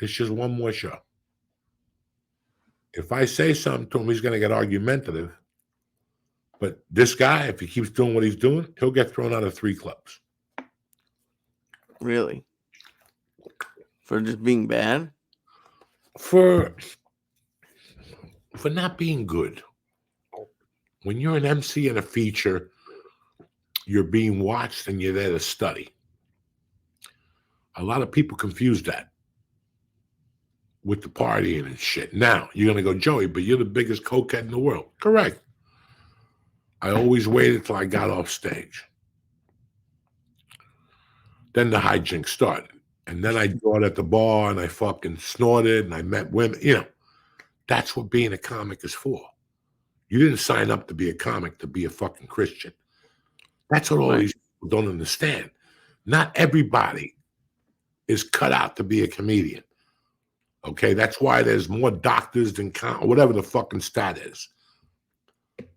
it's just one more show. If I say something to him, he's going to get argumentative. But this guy, if he keeps doing what he's doing, he'll get thrown out of 3 clubs. Really? For just being bad? For not being good. When you're an MC in a feature, you're being watched and you're there to study. A lot of people confuse that with the partying and shit. Now, you're going to go, Joey, but you're the biggest cokehead in the world. Correct. I always waited till I got off stage. Then the hijinks started. And then I got at the bar and I fucking snorted and I met women. You know, that's what being a comic is for. You didn't sign up to be a comic to be a fucking Christian. That's what all these people don't understand. Not everybody is cut out to be a comedian. Okay, that's why there's more doctors than whatever the fucking stat is.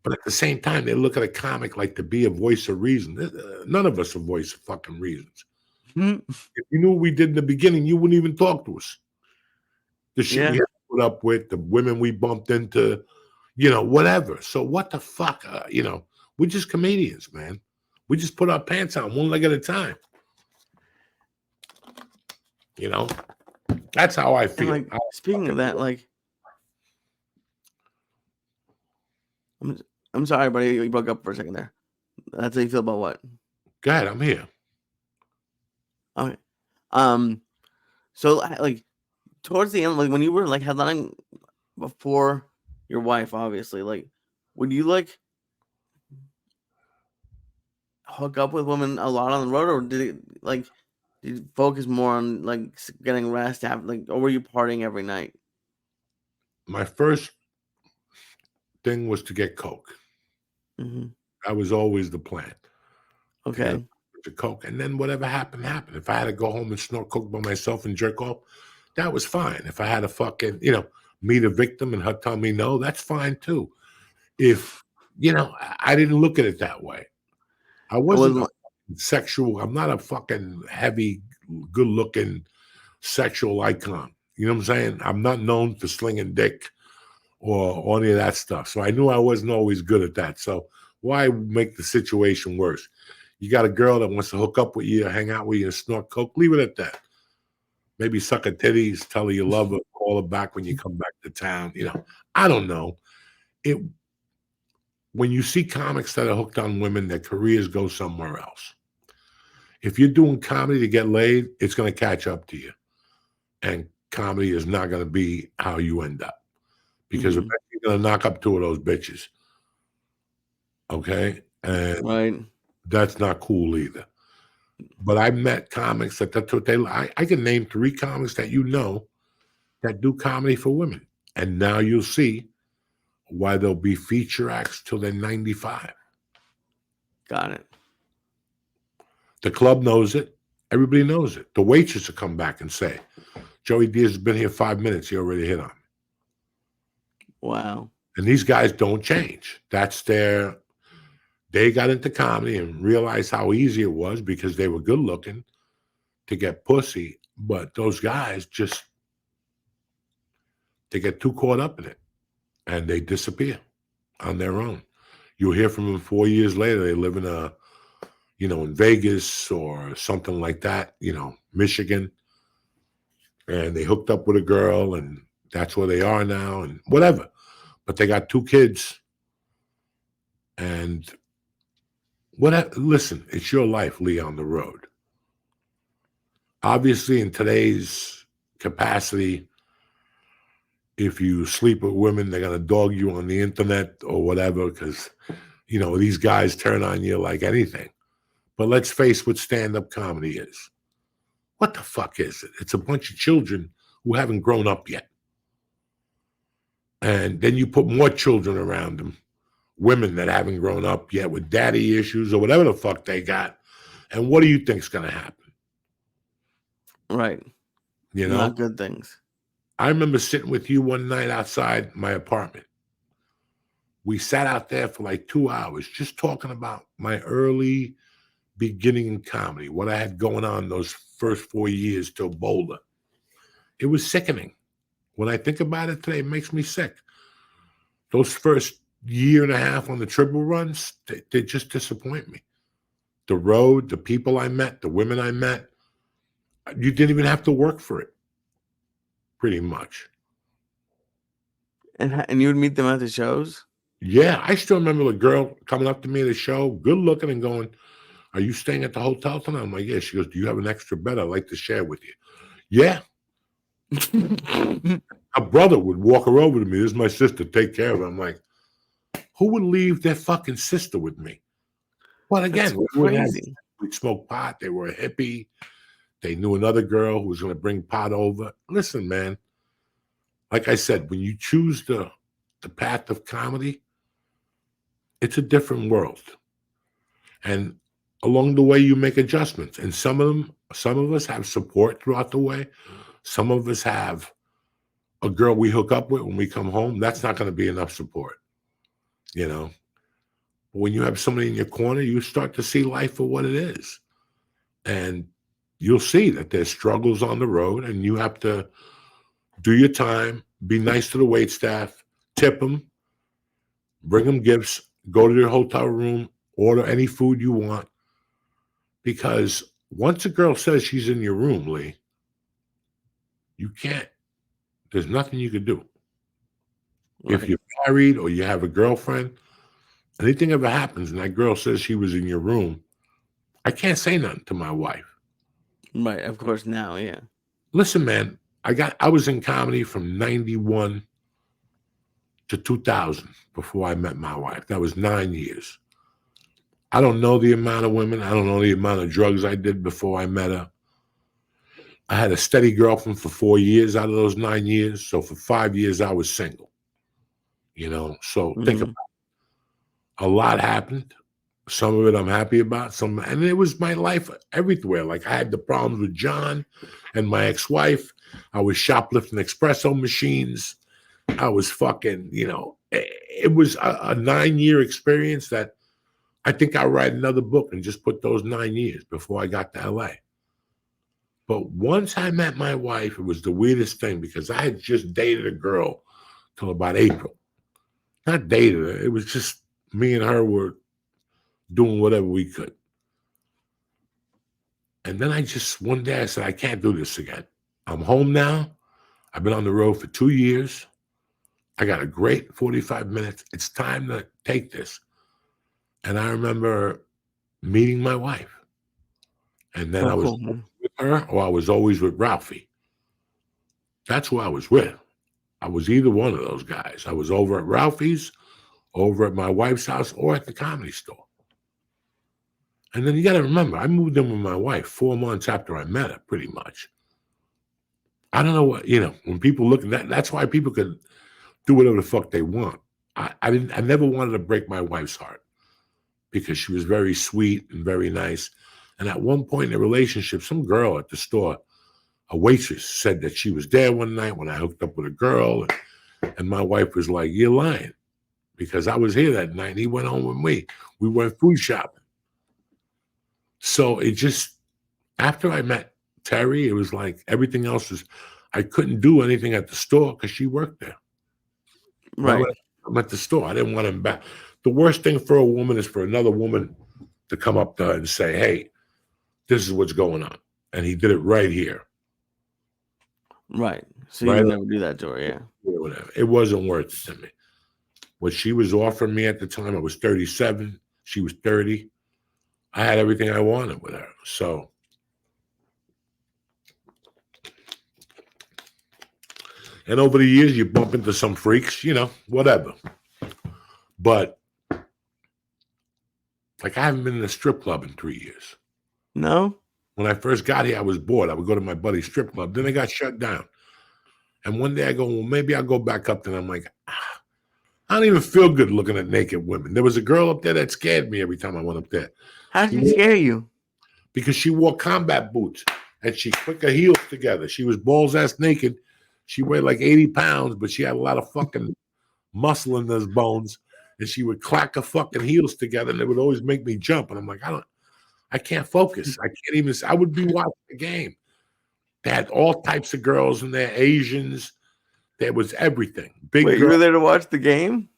But at the same time, they look at a comic like to be a voice of reason. None of us are voice of fucking reasons. If you knew what we did in the beginning, you wouldn't even talk to us. The shit we had to put up with, the women we bumped into, you know, whatever. So what the fuck? You know, we're just comedians, man. We just put our pants on one leg at a time. You know, that's how I feel. And like, speaking of that, like, I'm sorry, buddy. You broke up for a second there. That's how you feel about what? Go ahead, I'm here. Okay. So like towards the end, like when you were like headlining before your wife, obviously, like would you like hook up with women a lot on the road, or did you focus more on like getting rest, or were you partying every night? My first thing was to get coke. Mm-hmm. That was always the plan. To get Okay. the coke, and then whatever happened, happened. If I had to go home and snort coke by myself and jerk off, that was fine. If I had to fucking, meet a victim and her tell me no, that's fine too. If, I didn't look at it that way. I It wasn't wasn't I'm not a fucking heavy, good looking sexual icon. You know what I'm saying? I'm not known for slinging dick or any of that stuff. So I knew I wasn't always good at that. So why make the situation worse? You got a girl that wants to hook up with you, hang out with you, and snort coke. Leave it at that. Maybe suck her titties, tell her you love her, call her back when you come back to town. I don't know. It When you see comics that are hooked on women, their careers go somewhere else. If you're doing comedy to get laid, it's going to catch up to you, and comedy is not going to be how you end up because Mhm. eventually you're going to knock up two of those bitches. Okay, and Right. that's not cool either. But I met comics that's what they. I can name 3 comics that that do comedy for women, and now you'll see why they'll be feature acts till they're 95. Got it. The club knows it. Everybody knows it. The waitress will come back and say, "Joey Diaz has been here 5 minutes. He already hit on me." Wow. And these guys don't change. They got into comedy and realized how easy it was because they were good looking to get pussy. But those guys they get too caught up in it and they disappear on their own. You'll hear from them 4 years later. They live in Vegas or something like that, Michigan, and they hooked up with a girl and that's where they are now and whatever. But they got 2 kids and listen, it's your life, Lee, on the road. Obviously, in today's capacity, if you sleep with women, they're going to dog you on the internet or whatever because, these guys turn on you like anything. But let's face what stand-up comedy is. What the fuck is it? It's a bunch of children who haven't grown up yet. And then you put more children around them, women that haven't grown up yet with daddy issues or whatever the fuck they got. And what do you think's going to happen? Right. Not good things. I remember sitting with you one night outside my apartment. We sat out there for like 2 hours just talking about my early beginning in comedy, what I had going on those first 4 years till Boulder. It was sickening. When I think about it today, it makes me sick. Those first year and a half on the triple runs, they just disappoint me. The road, the people I met, the women I met, you didn't even have to work for it, pretty much. And you would meet them at the shows? Yeah, I still remember the girl coming up to me at the show, good looking, and going, "Are you staying at the hotel tonight?" I'm like, "Yeah." She goes, "Do you have an extra bed I'd like to share with you?" Yeah. A brother would walk her over to me. "This is my sister. Take care of her." I'm like, who would leave their fucking sister with me? But again, crazy. we'd smoke pot. They were a hippie. They knew another girl who was going to bring pot over. Listen, man, like I said, when you choose the path of comedy, it's a different world. And along the way, you make adjustments. And some of us have support throughout the way. Some of us have a girl we hook up with when we come home. That's not going to be enough support, When you have somebody in your corner, you start to see life for what it is. And you'll see that there's struggles on the road and you have to do your time, be nice to the wait staff, tip them, bring them gifts, go to their hotel room, order any food you want. Because once a girl says she's in your room, Lee, there's nothing you can do. Right. If you're married or you have a girlfriend, anything ever happens and that girl says she was in your room, I can't say nothing to my wife. Right, of course now, yeah. Listen, man, I was in comedy from 91 to 2000 before I met my wife. That was 9 years. I don't know the amount of women. I don't know the amount of drugs I did before I met her. I had a steady girlfriend for 4 years out of those 9 years. So for 5 years, I was single. So think about it. A lot happened. Some of it I'm happy about. And it was my life everywhere. Like I had the problems with John and my ex-wife. I was shoplifting espresso machines. I was fucking, it was a 9-year experience that I think I'll write another book and just put those 9 years before I got to LA. But once I met my wife, it was the weirdest thing because I had just dated a girl till about April. Not dated her. It was just me and her were doing whatever we could. And then one day I said, I can't do this again. I'm home now. I've been on the road for 2 years. I got a great 45 minutes. It's time to take this. And I remember meeting my wife. And then I was with her or I was always with Ralphie. That's who I was with. I was either one of those guys. I was over at Ralphie's, over at my wife's house, or at the Comedy Store. And then you got to remember, I moved in with my wife 4 months after I met her, pretty much. I don't know what, when people look at that, that's why people could do whatever the fuck they want. I never wanted to break my wife's heart because she was very sweet and very nice. And at one point in the relationship, some girl at the store, a waitress, said that she was there one night when I hooked up with a girl. And my wife was like, you're lying. Because I was here that night and he went home with me. We went food shopping. So it just, after I met Terry, it was like everything else was, I couldn't do anything at the store because she worked there. Right. I'm at the store. I didn't want him back. The worst thing for a woman is for another woman to come up to her and say, hey, this is what's going on. And he did it right here. Right. So you never do that to her, yeah. Whatever. It wasn't worth it to me. What she was offering me at the time, I was 37. She was 30. I had everything I wanted with her. So and over the years, you bump into some freaks, whatever. But like I haven't been in a strip club in 3 years. No? When I first got here, I was bored. I would go to my buddy's strip club. Then it got shut down. And one day I go, well, maybe I'll go back up there. And I'm like, I don't even feel good looking at naked women. There was a girl up there that scared me every time I went up there. How did she scare you? Because she wore combat boots and she put her heels together. She was balls ass naked. She weighed like 80 pounds, but she had a lot of fucking muscle in those bones. And she would clack her fucking heels together and it would always make me jump. And I'm like, I can't focus. I would be watching the game. They had all types of girls in there, Asians. There was everything. Wait, you were there to watch the game?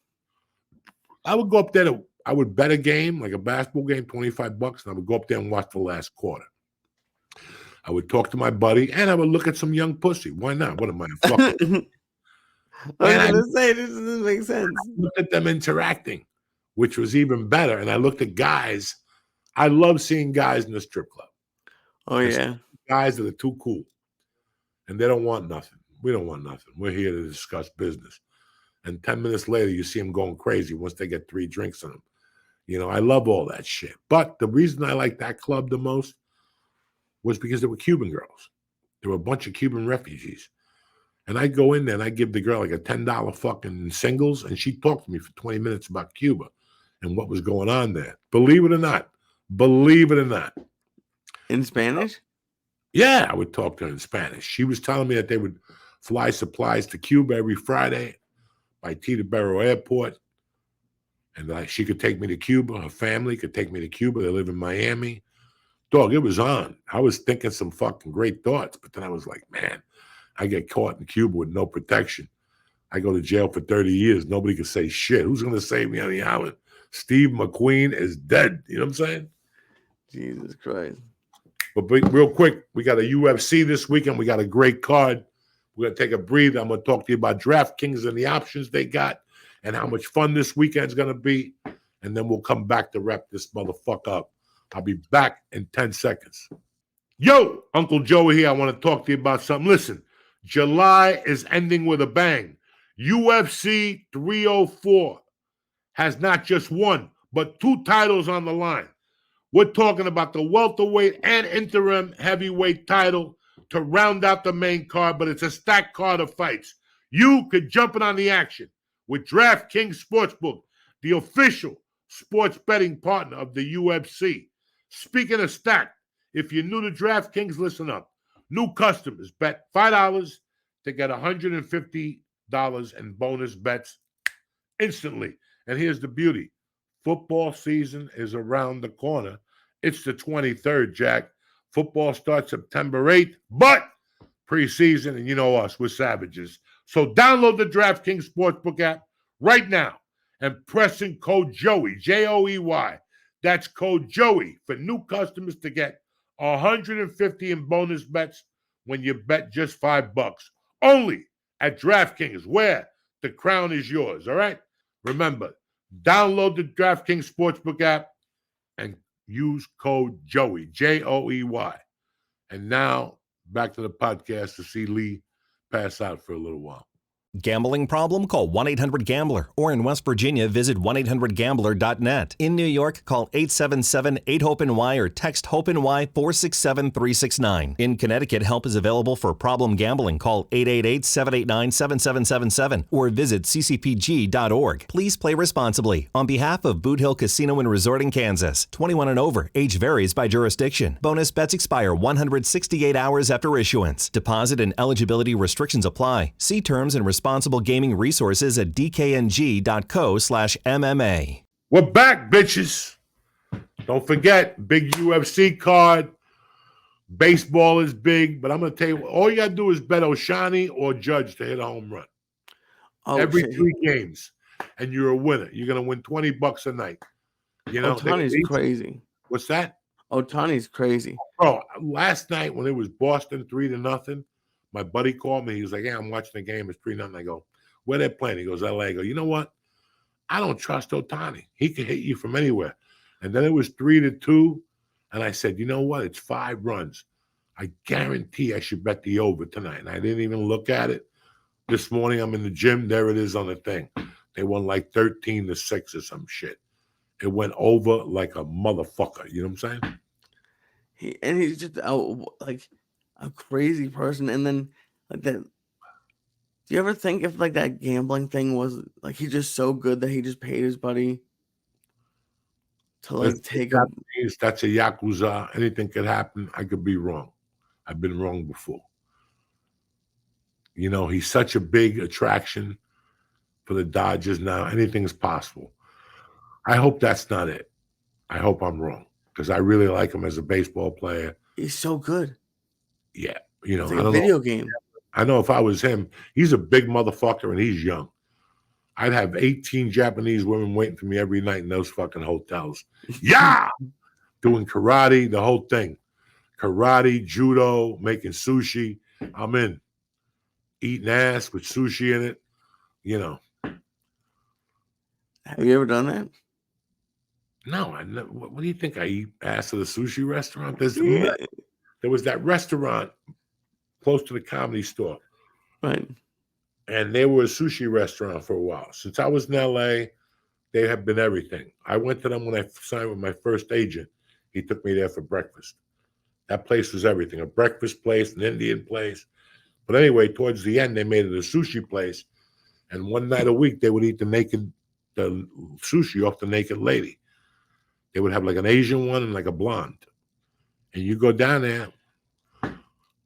I would go up there I would bet a game, like a basketball game, $25, and I would go up there and watch the last quarter. I would talk to my buddy, and I would look at some young pussy. Why not? What am I, a fucking... I was going to say, this doesn't make sense. I looked at them interacting, which was even better. And I looked at guys. I love seeing guys in the strip club. Oh, yeah. Guys that are too cool. And they don't want nothing. We don't want nothing. We're here to discuss business. And 10 minutes later, you see them going crazy once they get 3 drinks in them. I love all that shit. But the reason I like that club the most was because there were Cuban girls. There were a bunch of Cuban refugees. And I'd go in there and I'd give the girl like a $10 fucking singles, and she'd talk to me for 20 minutes about Cuba and what was going on there. Believe it or not. Believe it or not. In Spanish? Yeah, I would talk to her in Spanish. She was telling me that they would fly supplies to Cuba every Friday by Teterboro Airport. And that she could take me to Cuba. Her family could take me to Cuba. They live in Miami. Dog, it was on. I was thinking some fucking great thoughts, but then I was like, man, I get caught in Cuba with no protection. I go to jail for 30 years. Nobody can say shit. Who's going to save me on the island? Steve McQueen is dead. You know what I'm saying? Jesus Christ. But real quick, we got a UFC this weekend. We got a great card. We're going to take a breather. I'm going to talk to you about DraftKings and the options they got and how much fun this weekend's going to be. And then we'll come back to wrap this motherfucker up I'll be back in 10 seconds. Yo, Uncle Joey here. I want to talk to you about something. Listen, July is ending with a bang. UFC 304 has not just one, but 2 titles on the line. We're talking about the welterweight and interim heavyweight title to round out the main card, but it's a stacked card of fights. You could jump in on the action with DraftKings Sportsbook, the official sports betting partner of the UFC. Speaking of stacked, if you're new to DraftKings, listen up. New customers bet $5 to get $150 in bonus bets instantly. And here's the beauty. Football season is around the corner. It's the 23rd, Jack. Football starts September 8th, but preseason, and you know us, we're savages. So download the DraftKings Sportsbook app right now and press in code Joey, Joey. That's code Joey for new customers to get $150 in bonus bets when you bet just $5. Only at DraftKings, where the crown is yours, all right? Remember, download the DraftKings Sportsbook app and use code Joey, Joey. And now, back to the podcast to see Lee pass out for a little while. Gambling problem? Call 1-800-GAMBLER. Or in West Virginia, visit 1-800-GAMBLER.net. In New York, call 877-8-HOPE-NY or text HOPE-NY 467-369. In Connecticut, help is available for problem gambling. Call 888-789-7777 or visit ccpg.org. Please play responsibly. On behalf of Boot Hill Casino and Resort in Kansas, 21 and over. Age varies by jurisdiction. Bonus bets expire 168 hours after issuance. Deposit and eligibility restrictions apply. See terms and responsible gaming resources at dkng.co/MMA. We're back, bitches. Don't forget, big UFC card. Baseball is big, but I'm going to tell you, all you got to do is bet Oshani or Judge to hit a home run. Every 3 games, and you're a winner. You're going to win $20 a night. You know, Ohtani's crazy. What's that? Ohtani's crazy. Bro, last night when it was Boston 3-0, my buddy called me. He was like, "Yeah, I'm watching the game. It's 3-0." I go, "Where they playing?" He goes, "LA." I go, "You know what? I don't trust Ohtani. He can hit you from anywhere." And then it was 3-2. And I said, "You know what? It's 5 runs. I guarantee I should bet the over tonight." And I didn't even look at it. This morning I'm in the gym. There it is on the thing. They won like 13-6 or some shit. It went over like a motherfucker. You know what I'm saying? He's just like a crazy person. And then like that, do you ever think if like that gambling thing was like he's just so good that he just paid his buddy to like take him? That's a Yakuza. Anything could happen. I could be wrong. I've been wrong before. You know, he's such a big attraction for the Dodgers now. Anything's possible. I hope that's not it. I hope I'm wrong because I really like him as a baseball player. He's so good. Yeah, you know, It's like a video game. I know if I was him, he's a big motherfucker and he's young. I'd have 18 Japanese women waiting for me every night in those fucking hotels. Yeah! Doing karate, the whole thing. Karate, judo, making sushi. I'm in. Eating ass with sushi in it. You know. Have you ever done that? No, I never. What do you think? I eat ass at a sushi restaurant? There was that restaurant close to the Comedy Store. Right. And they were a sushi restaurant for a while. Since I was in LA, they have been everything. I went to them when I signed with my first agent. He took me there for breakfast. That place was everything. A breakfast place, an Indian place. But anyway, towards the end, they made it a sushi place. And one night a week, they would eat the sushi off the naked lady. They would have like an Asian one and like a blonde. And you go down there, I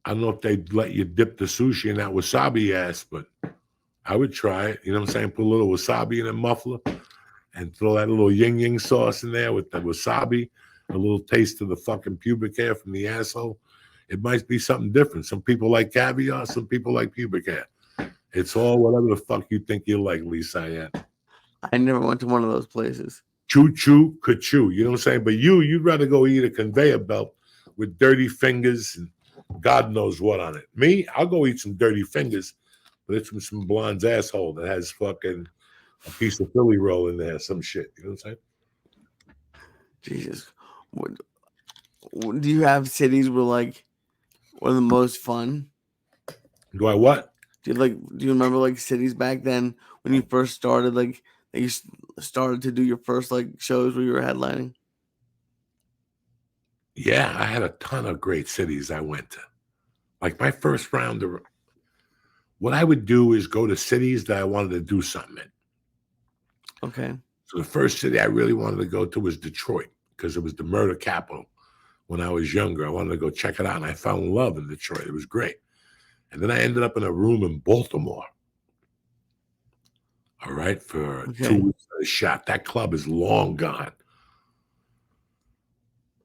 don't know if they'd let you dip the sushi in that wasabi ass, but I would try it. You know what I'm saying? Put a little wasabi in a muffler and throw that little yin sauce in there with the wasabi, a little taste of the fucking pubic hair from the asshole. It might be something different. Some people like caviar, some people like pubic hair. It's all whatever the fuck you think you like, Lee Syatt. I never went to one of those places. Choo-choo, ka-choo. You know what I'm saying? But you'd rather go eat a conveyor belt with dirty fingers and God knows what on it. Me, I'll go eat some dirty fingers, but it's from some blonde's asshole that has fucking a piece of Philly roll in there, some shit. You know what I'm saying? Jesus. Do you have cities were the most fun? Do I what? Do you remember like cities back then when you first started, like that you started to do your first like shows where you were headlining? Yeah, I had a ton of great cities I went to. Like my first round of what I would do is go to cities that I wanted to do something in. Okay. So the first city I really wanted to go to was Detroit because it was the murder capital. When I was younger, I wanted to go check it out, and I fell in love in Detroit. It was great. And then I ended up in a room in Baltimore. All right, for 2 Okay. weeks I shot. That club is long gone.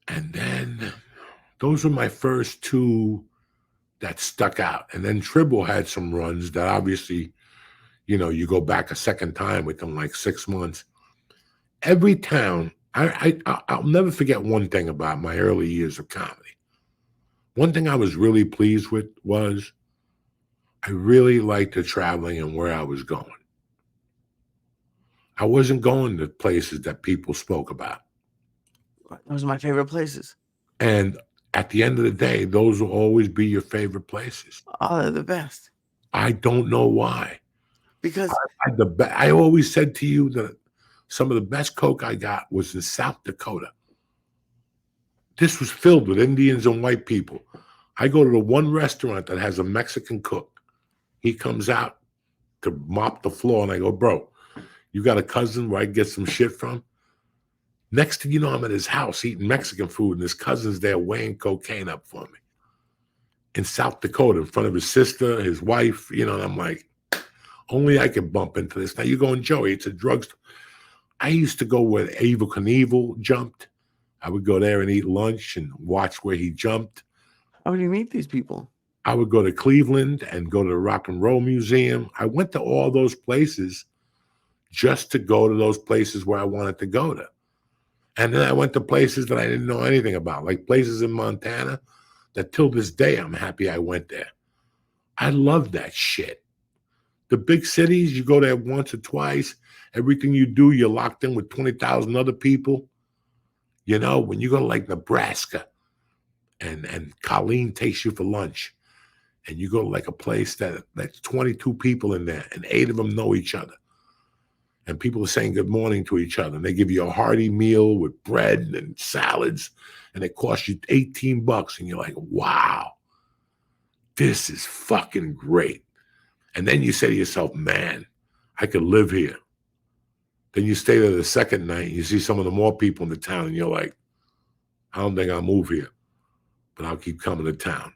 And then those were my first two that stuck out. And then Tribble had some runs that obviously, you go back a second time with them, like 6 months. Every town, I'll never forget one thing about my early years of comedy. One thing I was really pleased with was I really liked the traveling and where I was going. I wasn't going to places that people spoke about. Those are my favorite places. And at the end of the day, those will always be your favorite places. Oh, they're the best. I don't know why. Because I always said to you that some of the best coke I got was in South Dakota. This was filled with Indians and white people. I go to the one restaurant that has a Mexican cook. He comes out to mop the floor, and I go, bro, you got a cousin where I can get some shit from? Next thing you know, I'm at his house eating Mexican food, and his cousin's there weighing cocaine up for me in South Dakota in front of his sister, his wife, and I'm like, only I can bump into this. Now you're going, Joey, it's a drugstore. I used to go where Evel Knievel jumped. I would go there and eat lunch and watch where he jumped. how do you meet these people? I would go to Cleveland and go to the Rock and Roll Museum. I went to all those places just to go to those places where I wanted to go to. And then I went to places that I didn't know anything about, like places in Montana that till this day I'm happy I went there. I love that shit. The big cities, you go there once or twice. Everything you do, you're locked in with 20,000 other people. When you go to like Nebraska and Colleen takes you for lunch and you go to like a place that's 22 people in there and 8 of them know each other. And people are saying good morning to each other. And they give you a hearty meal with bread and salads. And it costs you $18. And you're like, wow, this is fucking great. And then you say to yourself, man, I could live here. Then you stay there the second night. And you see some of the more people in the town. And you're like, I don't think I'll move here. But I'll keep coming to town.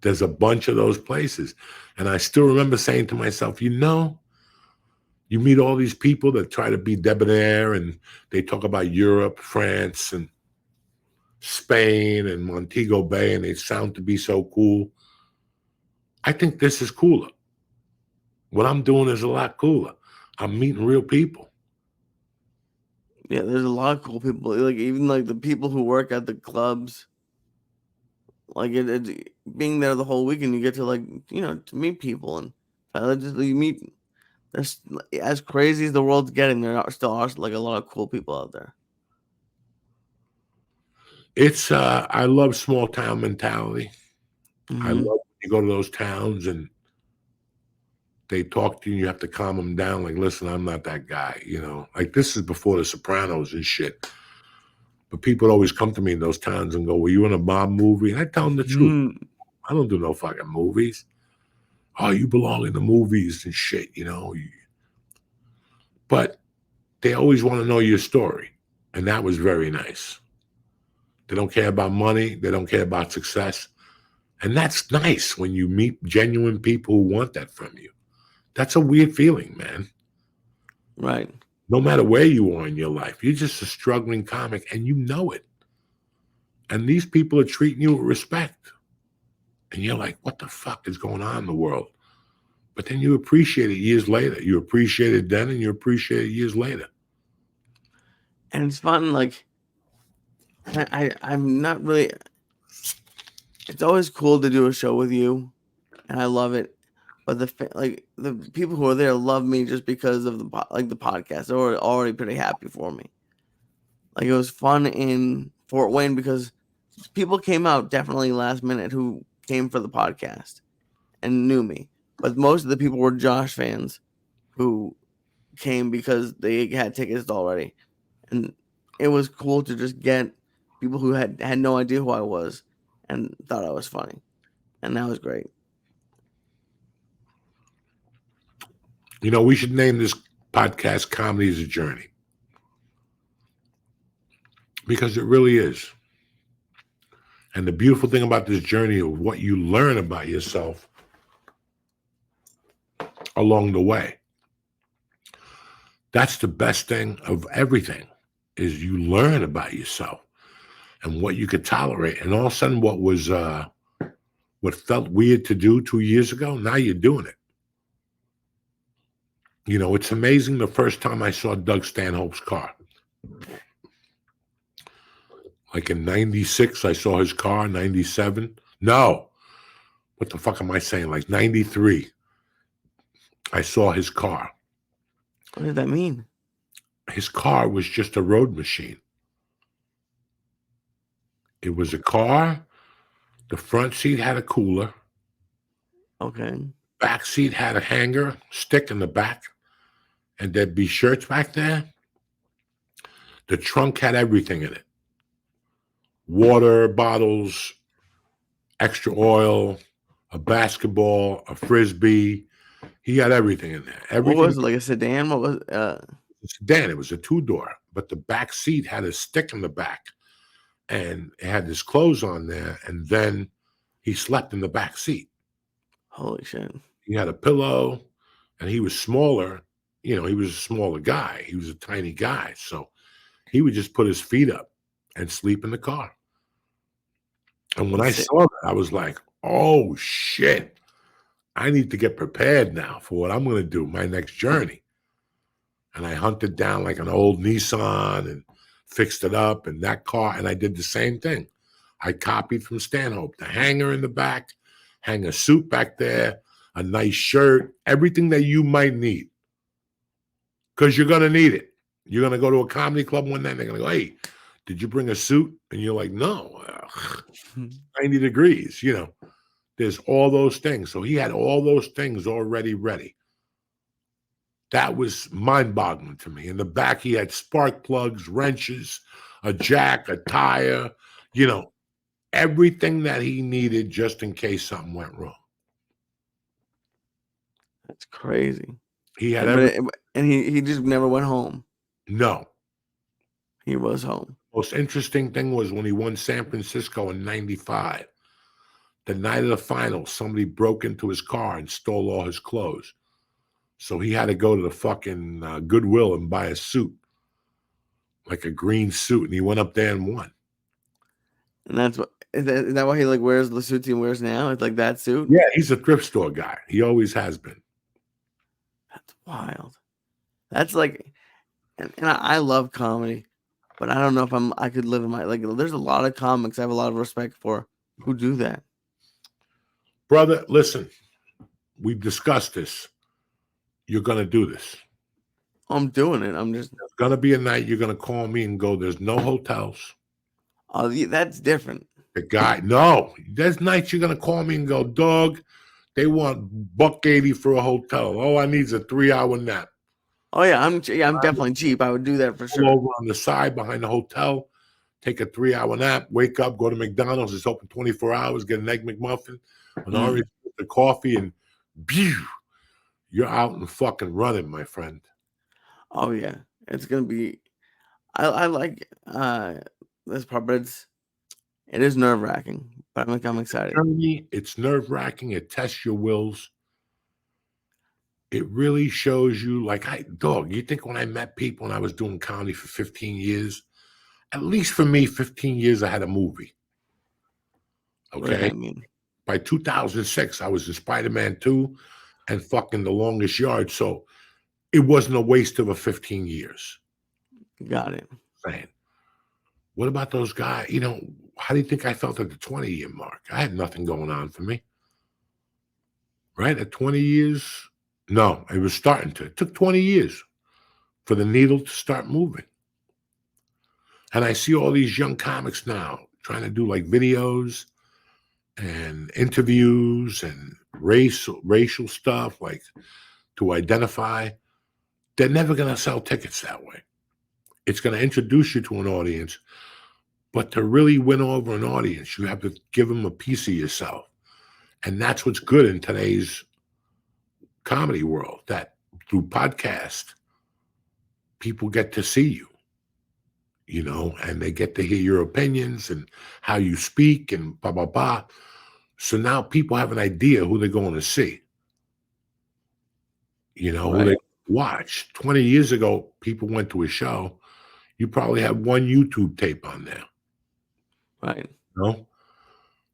There's a bunch of those places. And I still remember saying to myself, you meet all these people that try to be debonair and they talk about Europe, France, and Spain and Montego Bay, and they sound to be so cool. I think this is cooler. What I'm doing is a lot cooler. I'm meeting real people. Yeah, there's a lot of cool people. Like even like the people who work at the clubs. Like it being there the whole weekend, you get to to meet people and you meet. There's as crazy as the world's getting, there still are like a lot of cool people out there. It's I love small town mentality. Mm-hmm. I love when you go to those towns and they talk to you, you have to calm them down. Like, listen, I'm not that guy, Like this is before the Sopranos and shit. But people would always come to me in those towns and go, were you in a mob movie? And I tell them the truth. I don't do no fucking movies. Oh, you belong in the movies and shit, But they always want to know your story. And that was very nice. They don't care about money. They don't care about success. And that's nice when you meet genuine people who want that from you. That's a weird feeling, man. Right. No matter where you are in your life, you're just a struggling comic and you know it. And these people are treating you with respect. And you're like, what the fuck is going on in the world? But then you appreciate it years later. You appreciate it then and you appreciate it years later. And it's fun, like I'm not really. It's always cool to do a show with you, and I love it. But the people who are there love me just because of the podcast. They were already pretty happy for me. Like it was fun in Fort Wayne because people came out definitely last minute who came for the podcast and knew me, but most of the people were Josh fans who came because they had tickets already, and it was cool to just get people who had no idea who I was and thought I was funny, and that was great. You know, we should name this podcast "Comedy is a Journey" because it really is. And the beautiful thing about this journey of what you learn about yourself along the way. That's the best thing of everything, is you learn about yourself and what you could tolerate. And all of a sudden, what felt weird to do 2 years ago, now you're doing it. You know, it's amazing the first time I saw Doug Stanhope's car. Like in 96, I saw his car, 97. No, what the fuck am I saying? Like 93, I saw his car. What did that mean? His car was just a road machine. It was a car. The front seat had a cooler. Okay. Back seat had a hanger, stick in the back. And there'd be shirts back there. The trunk had everything in it. Water bottles, extra oil, a basketball, a Frisbee. He had everything in there. Everything. What was it, like a sedan? What was a sedan? It was a 2-door, but the back seat had a stick in the back. And it had his clothes on there, and then he slept in the back seat. Holy shit. He had a pillow, and he was smaller. You know, he was a smaller guy. He was a tiny guy. So he would just put his feet up and sleep in the car. And when I saw that, I was like, oh, shit. I need to get prepared now for what I'm going to do, my next journey. And I hunted down like an old Nissan and fixed it up, and that car, and I did the same thing. I copied from Stanhope, the hanger in the back, hang a suit back there, a nice shirt, everything that you might need. Because you're going to need it. You're going to go to a comedy club one night, and they're going to go, hey, did you bring a suit? And you're like, no, 90 degrees, you know. There's all those things. So he had all those things already ready. That was mind-boggling to me. In the back, he had spark plugs, wrenches, a jack, a tire, you know, everything that he needed just in case something went wrong. That's crazy. He had and he just never went home. No. He was home. Most interesting thing was when he won San Francisco in 95. The night of the finals, somebody broke into his car and stole all his clothes. So he had to go to the fucking Goodwill and buy a suit, like a green suit, and he went up there and won. And that's what is that why he like wears the suits he wears now? It's like that suit. Yeah, he's a thrift store guy. He always has been. That's wild. That's like, and I love comedy, but I don't know if I could live in my like. There's a lot of comics I have a lot of respect for who do that. Brother, listen, we've discussed this. You're going to do this. I'm doing it. I'm just. There's going to be a night you're going to call me and go, there's no hotels. Oh, that's different. The guy, no. There's nights you're going to call me and go, dog, they want $180 for a hotel. All I need is a 3-hour nap. Oh, yeah, I'm definitely cheap. I would do that for sure. Over on the side behind the hotel, take a 3-hour nap, wake up, go to McDonald's. It's open 24 hours, get an Egg McMuffin, an orange, the coffee, and pew, you're out and fucking running, my friend. Oh yeah, it's gonna be. I like this part, but it is nerve wracking. But I'm excited. It's nerve wracking. It tests your wills. It really shows you, like, you think when I met people and I was doing comedy for 15 years, at least for me, 15 years, I had a movie. Okay. What does that mean? By 2006, I was in Spider-Man 2 and fucking The Longest Yard. So it wasn't a waste of 15 years. Got it. Man, what about those guys? You know, how do you think I felt at the 20-year mark? I had nothing going on for me. Right? At 20 years? No, it was starting to. It took 20 years for the needle to start moving. And I see all these young comics now trying to do like videos and interviews and racial stuff, like to identify, they're never going to sell tickets that way. It's going to introduce you to an audience, but to really win over an audience, you have to give them a piece of yourself. And that's what's good in today's comedy world, that through podcast, people get to see you, you know, and they get to hear your opinions and how you speak and blah, blah, blah. So now people have an idea who they're going to see, you know, who they watch. 20 years ago, people went to a show. You probably had one YouTube tape on there. Right. You know?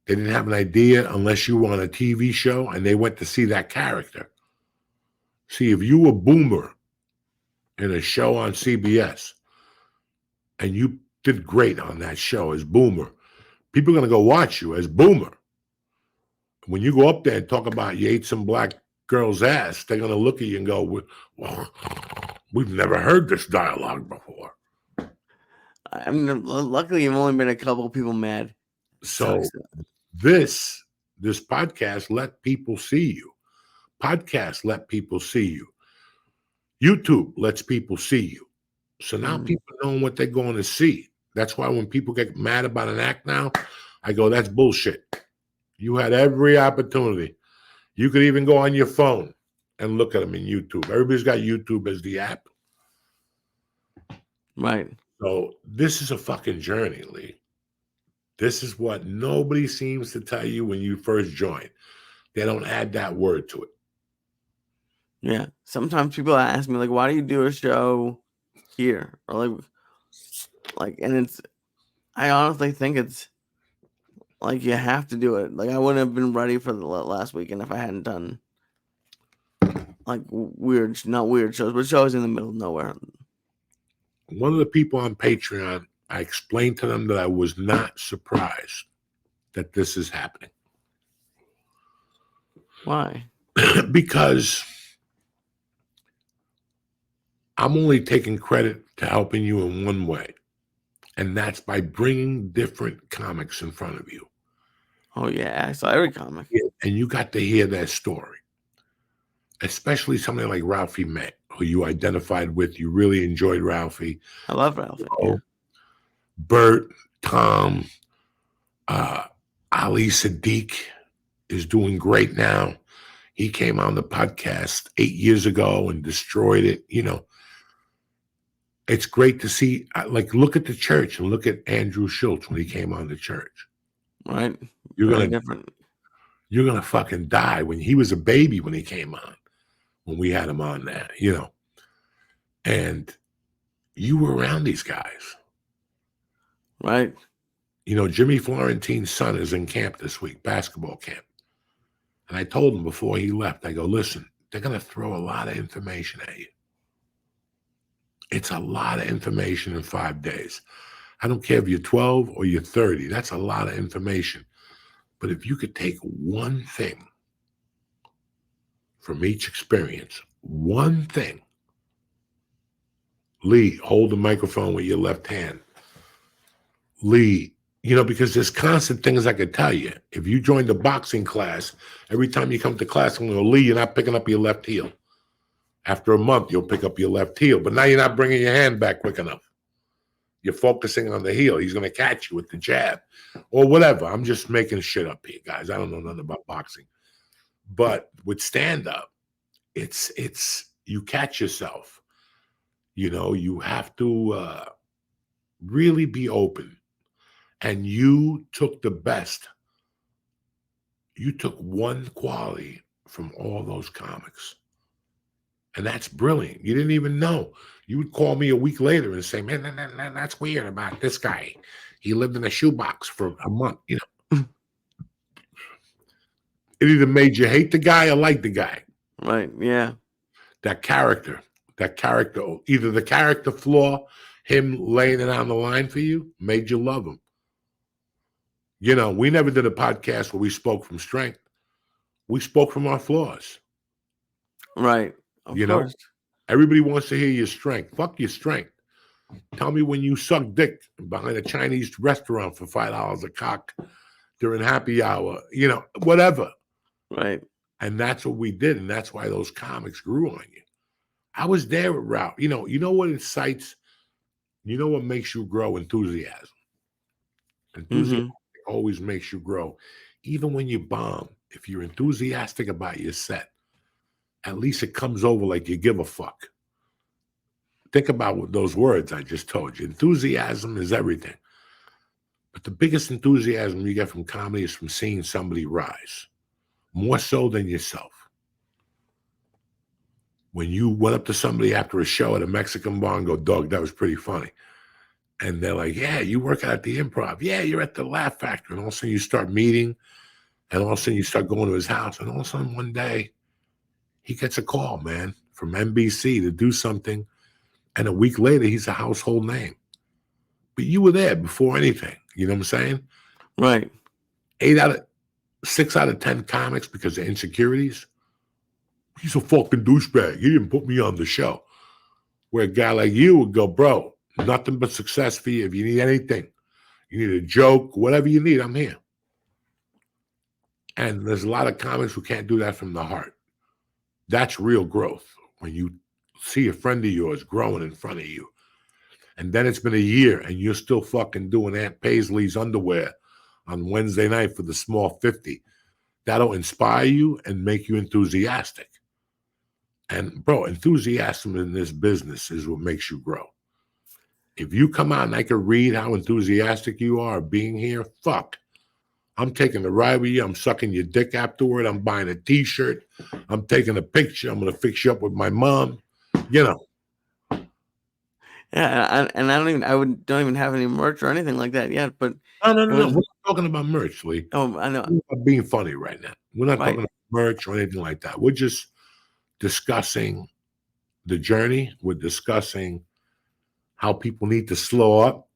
They didn't have an idea unless you were on a TV show and they went to see that character. See, if you were Boomer in a show on CBS and you did great on that show as Boomer, people are going to go watch you as Boomer. When you go up there and talk about you ate some black girl's ass, they're going to look at you and go, well, we've never heard this dialogue before. I mean, luckily, you've only made a couple people mad. So this podcast let people see you. Podcasts let people see you. YouTube lets people see you. So now people know what they're going to see. That's why when people get mad about an act now, I go, that's bullshit. You had every opportunity. You could even go on your phone and look at them in YouTube. Everybody's got YouTube as the app. Right. So this is a fucking journey, Lee. This is what nobody seems to tell you when you first join. They don't add that word to it. Yeah. Sometimes people ask me, like, why do you do a show here? Or like, and it's, I honestly think it's like you have to do it. Like, I wouldn't have been ready for the last weekend if I hadn't done like not weird shows, but shows in the middle of nowhere. One of the people on Patreon, I explained to them that I was not surprised that this is happening. Why? Because I'm only taking credit to helping you in one way, and that's by bringing different comics in front of you. Oh, yeah. I saw every comic. And you got to hear their story, especially somebody like Ralphie May, who you identified with. You really enjoyed Ralphie. I love Ralphie. Yeah. Bert, Tom, Ali Sadiq is doing great now. He came on the podcast 8 years ago and destroyed it. You know, it's great to see. Like, look at the church and look at Andrew Schultz when he came on the church. Right. You're Very gonna different. You're gonna fucking die when he was a baby when he came on, when we had him on there, you know. And you were around these guys. Right. You know, Jimmy Florentine's son is in camp this week, basketball camp. And I told him before he left, I go, listen, they're going to throw a lot of information at you. It's a lot of information in 5 days. I don't care if you're 12 or you're 30. That's a lot of information. But if you could take one thing from each experience, one thing, Lee, hold the microphone with your left hand. Lee, you know, because there's constant things I could tell you. If you joined the boxing class, every time you come to class, I'm going to go, Lee, you're not picking up your left heel. After a month, you'll pick up your left heel. But now you're not bringing your hand back quick enough. You're focusing on the heel. He's going to catch you with the jab or whatever. I'm just making shit up here, guys. I don't know nothing about boxing. But with stand-up, it's you catch yourself. You know, you have to really be open. And you took the best. You took one quality from all those comics. And that's brilliant. You didn't even know. You would call me a week later and say, man, that's weird about this guy. He lived in a shoebox for a month. You know, it either made you hate the guy or like the guy. Right. Yeah. That character, either the character flaw, him laying it on the line for you, made you love him. You know, we never did a podcast where we spoke from strength. We spoke from our flaws. Right. Of you course. know, everybody wants to hear your strength. Fuck your strength. Tell me when you suck dick behind a Chinese restaurant for $5 a cock during happy hour, whatever. Right. And that's what we did. And that's why those comics grew on you. I was there at Ralph. You know what incites, what makes you grow? Enthusiasm. Enthusiasm always makes you grow. Even when you bomb, if you're enthusiastic about your set, at least it comes over like you give a fuck. Think about those words I just told you. Enthusiasm is everything. But the biggest enthusiasm you get from comedy is from seeing somebody rise, more so than yourself. When you went up to somebody after a show at a Mexican bar and go, "Doug, that was pretty funny." And they're like, "Yeah, you work at the Improv. Yeah, you're at the Laugh Factory." And all of a sudden you start meeting, and all of a sudden you start going to his house. And all of a sudden one day he gets a call, man, from NBC to do something. And a week later, he's a household name. But you were there before anything. You know what I'm saying? Right. 6 out of 10 comics, because of insecurities, he's a fucking douchebag. He didn't put me on the show. Where a guy like you would go, "Bro, nothing but success for you. If you need anything, you need a joke, whatever you need, I'm here." And there's a lot of comics who can't do that from the heart. That's real growth. When you see a friend of yours growing in front of you, and then it's been a year and you're still fucking doing Aunt Paisley's underwear on Wednesday night for the small 50, that'll inspire you and make you enthusiastic. And bro, enthusiasm in this business is what makes you grow. If you come out and I can read how enthusiastic you are being here, fuck, I'm taking the ride with you. I'm sucking your dick afterward. I'm buying a t-shirt. I'm taking a picture. I'm going to fix you up with my mom. Yeah, and I don't even have any merch or anything like that yet. But no. We're not talking about merch, Lee. Oh, I know. We're not being funny right now. We're not talking about merch or anything like that. We're just discussing the journey. We're discussing how people need to slow up.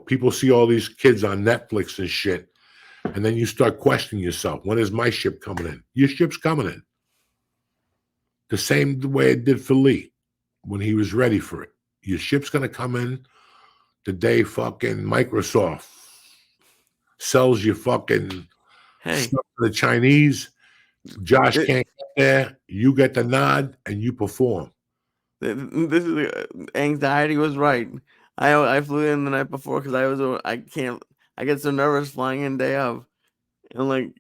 People see all these kids on Netflix and shit, and then you start questioning yourself. When is my ship coming in? Your ship's coming in. The same way it did for Lee when he was ready for it. Your ship's going to come in the day fucking Microsoft sells your fucking stuff to the Chinese. Josh can't get there. You get the nod and you perform. This is anxiety was right. I flew in the night before because I get so nervous flying in day of, and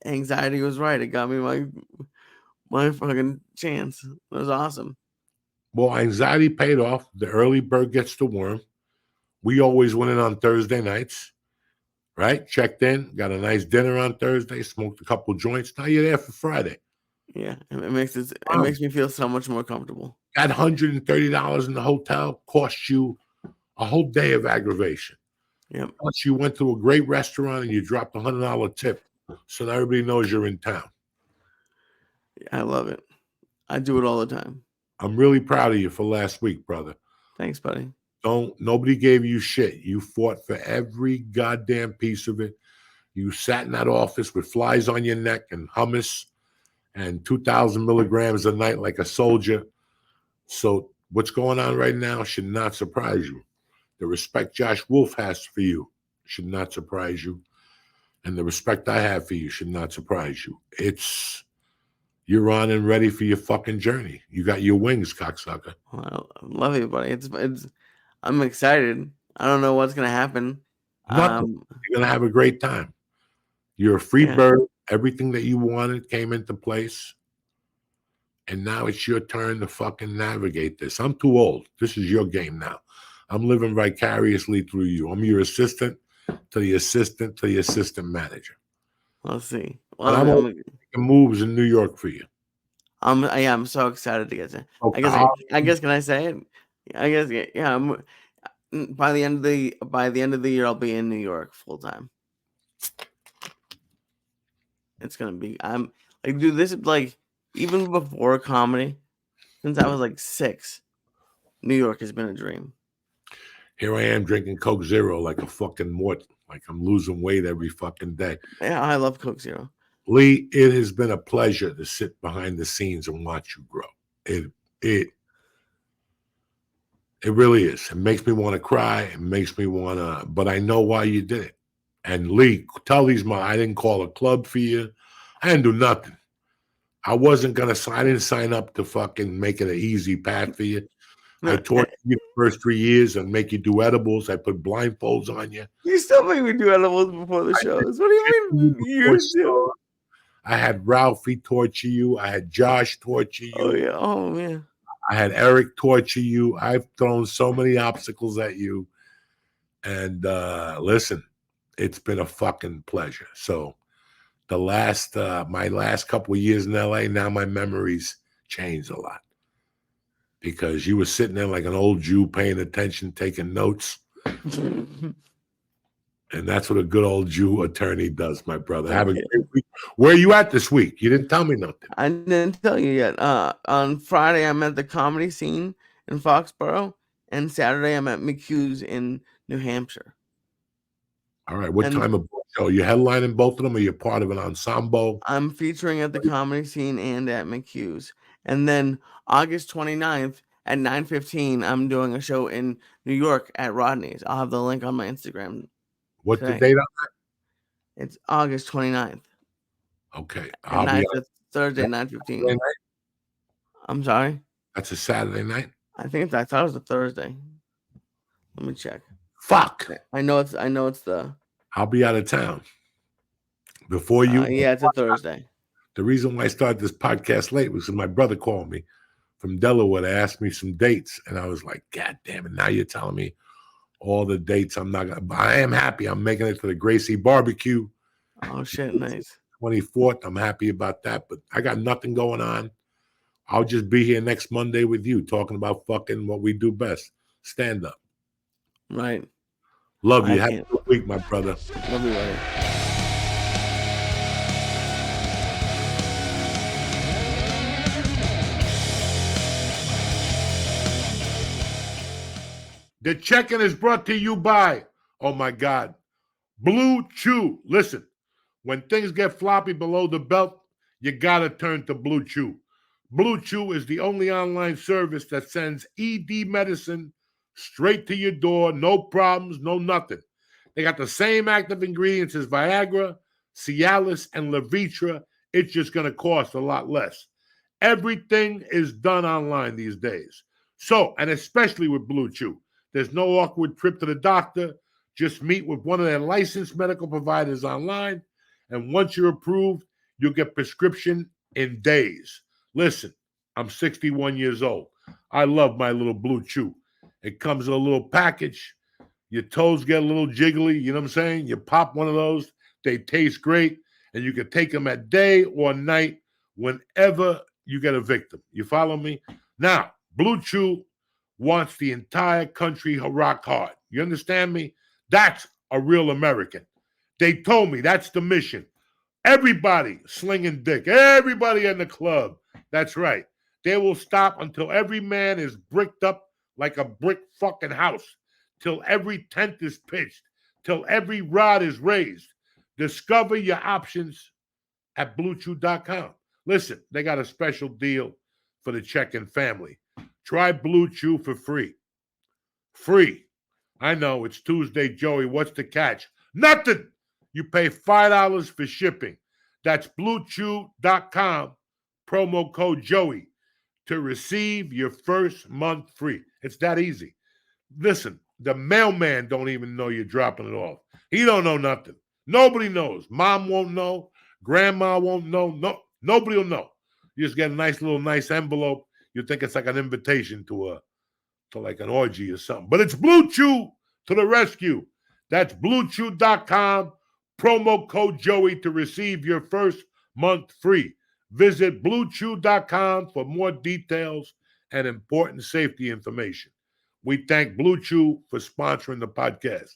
anxiety was right. It got me my fucking chance. It was awesome. Well, anxiety paid off. The early bird gets the worm. We always went in on Thursday nights, right? Checked in, got a nice dinner on Thursday, smoked a couple joints. Now you're there for Friday. Yeah, it makes me feel so much more comfortable. Got $130 in the hotel, cost you a whole day of aggravation. Yep. Plus you went to a great restaurant and you dropped $100 tip, so now everybody knows you're in town. I love it. I do it all the time. I'm really proud of you for last week, brother. Thanks, buddy. Nobody gave you shit. You fought for every goddamn piece of it. You sat in that office with flies on your neck and hummus and 2,000 milligrams a night like a soldier. So what's going on right now should not surprise you. The respect Josh Wolf has for you should not surprise you. And the respect I have for you should not surprise you. You're on and ready for your fucking journey. You got your wings, cocksucker. Well, I love you, buddy. I'm excited. I don't know what's gonna happen. Nothing. You're gonna have a great time. You're a free bird. Everything that you wanted came into place. And now it's your turn to fucking navigate this. I'm too old. This is your game now. I'm living vicariously through you. I'm your assistant to the assistant to the assistant manager. Let's see. Well, I'm making moves in New York for you. I'm so excited to get there. Okay. I guess can I say it? I guess yeah. By the end of the year, I'll be in New York full time. It's gonna be. I'm like, dude. This is like even before comedy, since I was like 6. New York has been a dream. Here I am drinking Coke Zero like a fucking mortal. Like I'm losing weight every fucking day. Yeah, I love Coke Zero. Lee, it has been a pleasure to sit behind the scenes and watch you grow. It really is. It makes me want to cry. It makes me want to, but I know why you did it. And Lee, tell these I didn't call a club for you. I didn't do nothing. I didn't sign up to fucking make it an easy path for you. I taught you the first 3 years and make you do edibles. I put blindfolds on you. You still make me do edibles before the shows. What do you mean you do? I had Ralphie torture you. I had Josh torture you. Oh, yeah. Oh, man. I had Eric torture you. I've thrown so many obstacles at you. And listen, it's been a fucking pleasure. So my last couple of years in LA, now my memories changed a lot. Because you were sitting there like an old Jew paying attention, taking notes. And that's what a good old Jew attorney does, my brother. Have a great week. Where are you at this week? You didn't tell me nothing. I didn't tell you yet. On Friday, I'm at the Comedy Scene in Foxborough. And Saturday, I'm at McHugh's in New Hampshire. All right. What time of show? Are you headlining both of them or you're part of an ensemble? I'm featuring at the Comedy Scene and at McHugh's. And then August 29th at 9:15, I'm doing a show in New York at Rodney's. I'll have the link on my Instagram. What's the date on that? It's August 29th. Okay. Thursday, 9:15. I'm sorry? That's a Saturday night? I thought it was a Thursday. Let me check. Fuck. I know it's the. I'll be out of town. Before you. Yeah, it's a Thursday. The reason why I started this podcast late was because my brother called me from Delaware to ask me some dates. And I was like, God damn it. Now you're telling me all the dates I'm not going to. But I am happy. I'm making it to the Gracie barbecue. Oh, shit. Nice. 24th. I'm happy about that. But I got nothing going on. I'll just be here next Monday with you talking about fucking what we do best. Stand up. Right. Love you. Have a good week, my brother. Love you, buddy. The check-in is brought to you by, oh my God, Blue Chew. Listen, when things get floppy below the belt, you got to turn to Blue Chew. Blue Chew is the only online service that sends ED medicine straight to your door. No problems, no nothing. They got the same active ingredients as Viagra, Cialis, and Levitra. It's just going to cost a lot less. Everything is done online these days. So, and especially with Blue Chew, there's no awkward trip to the doctor. Just meet with one of their licensed medical providers online. And once you're approved, you'll get prescription in days. Listen, I'm 61 years old. I love my little Blue Chew. It comes in a little package. Your toes get a little jiggly. You know what I'm saying? You pop one of those. They taste great. And you can take them at day or night whenever you get a victim. You follow me? Now, Blue Chew wants the entire country rock hard. You understand me? That's a real American. They told me that's the mission. Everybody slinging dick. Everybody in the club. That's right. They will stop until every man is bricked up like a brick fucking house. Till every tent is pitched. Till every rod is raised. Discover your options at BlueChew.com. Listen, they got a special deal for the check-in family. Try Blue Chew for free. Free. I know, it's Tuesday, Joey. What's the catch? Nothing. You pay $5 for shipping. That's BlueChew.com, promo code Joey, to receive your first month free. It's that easy. Listen, the mailman don't even know you're dropping it off. He don't know nothing. Nobody knows. Mom won't know. Grandma won't know. No, nobody will know. You just get a nice envelope. You think it's like an invitation to like an orgy or something. But it's Blue Chew to the rescue. That's BlueChew.com, promo code Joey to receive your first month free. Visit BlueChew.com for more details and important safety information. We thank Blue Chew for sponsoring the podcast.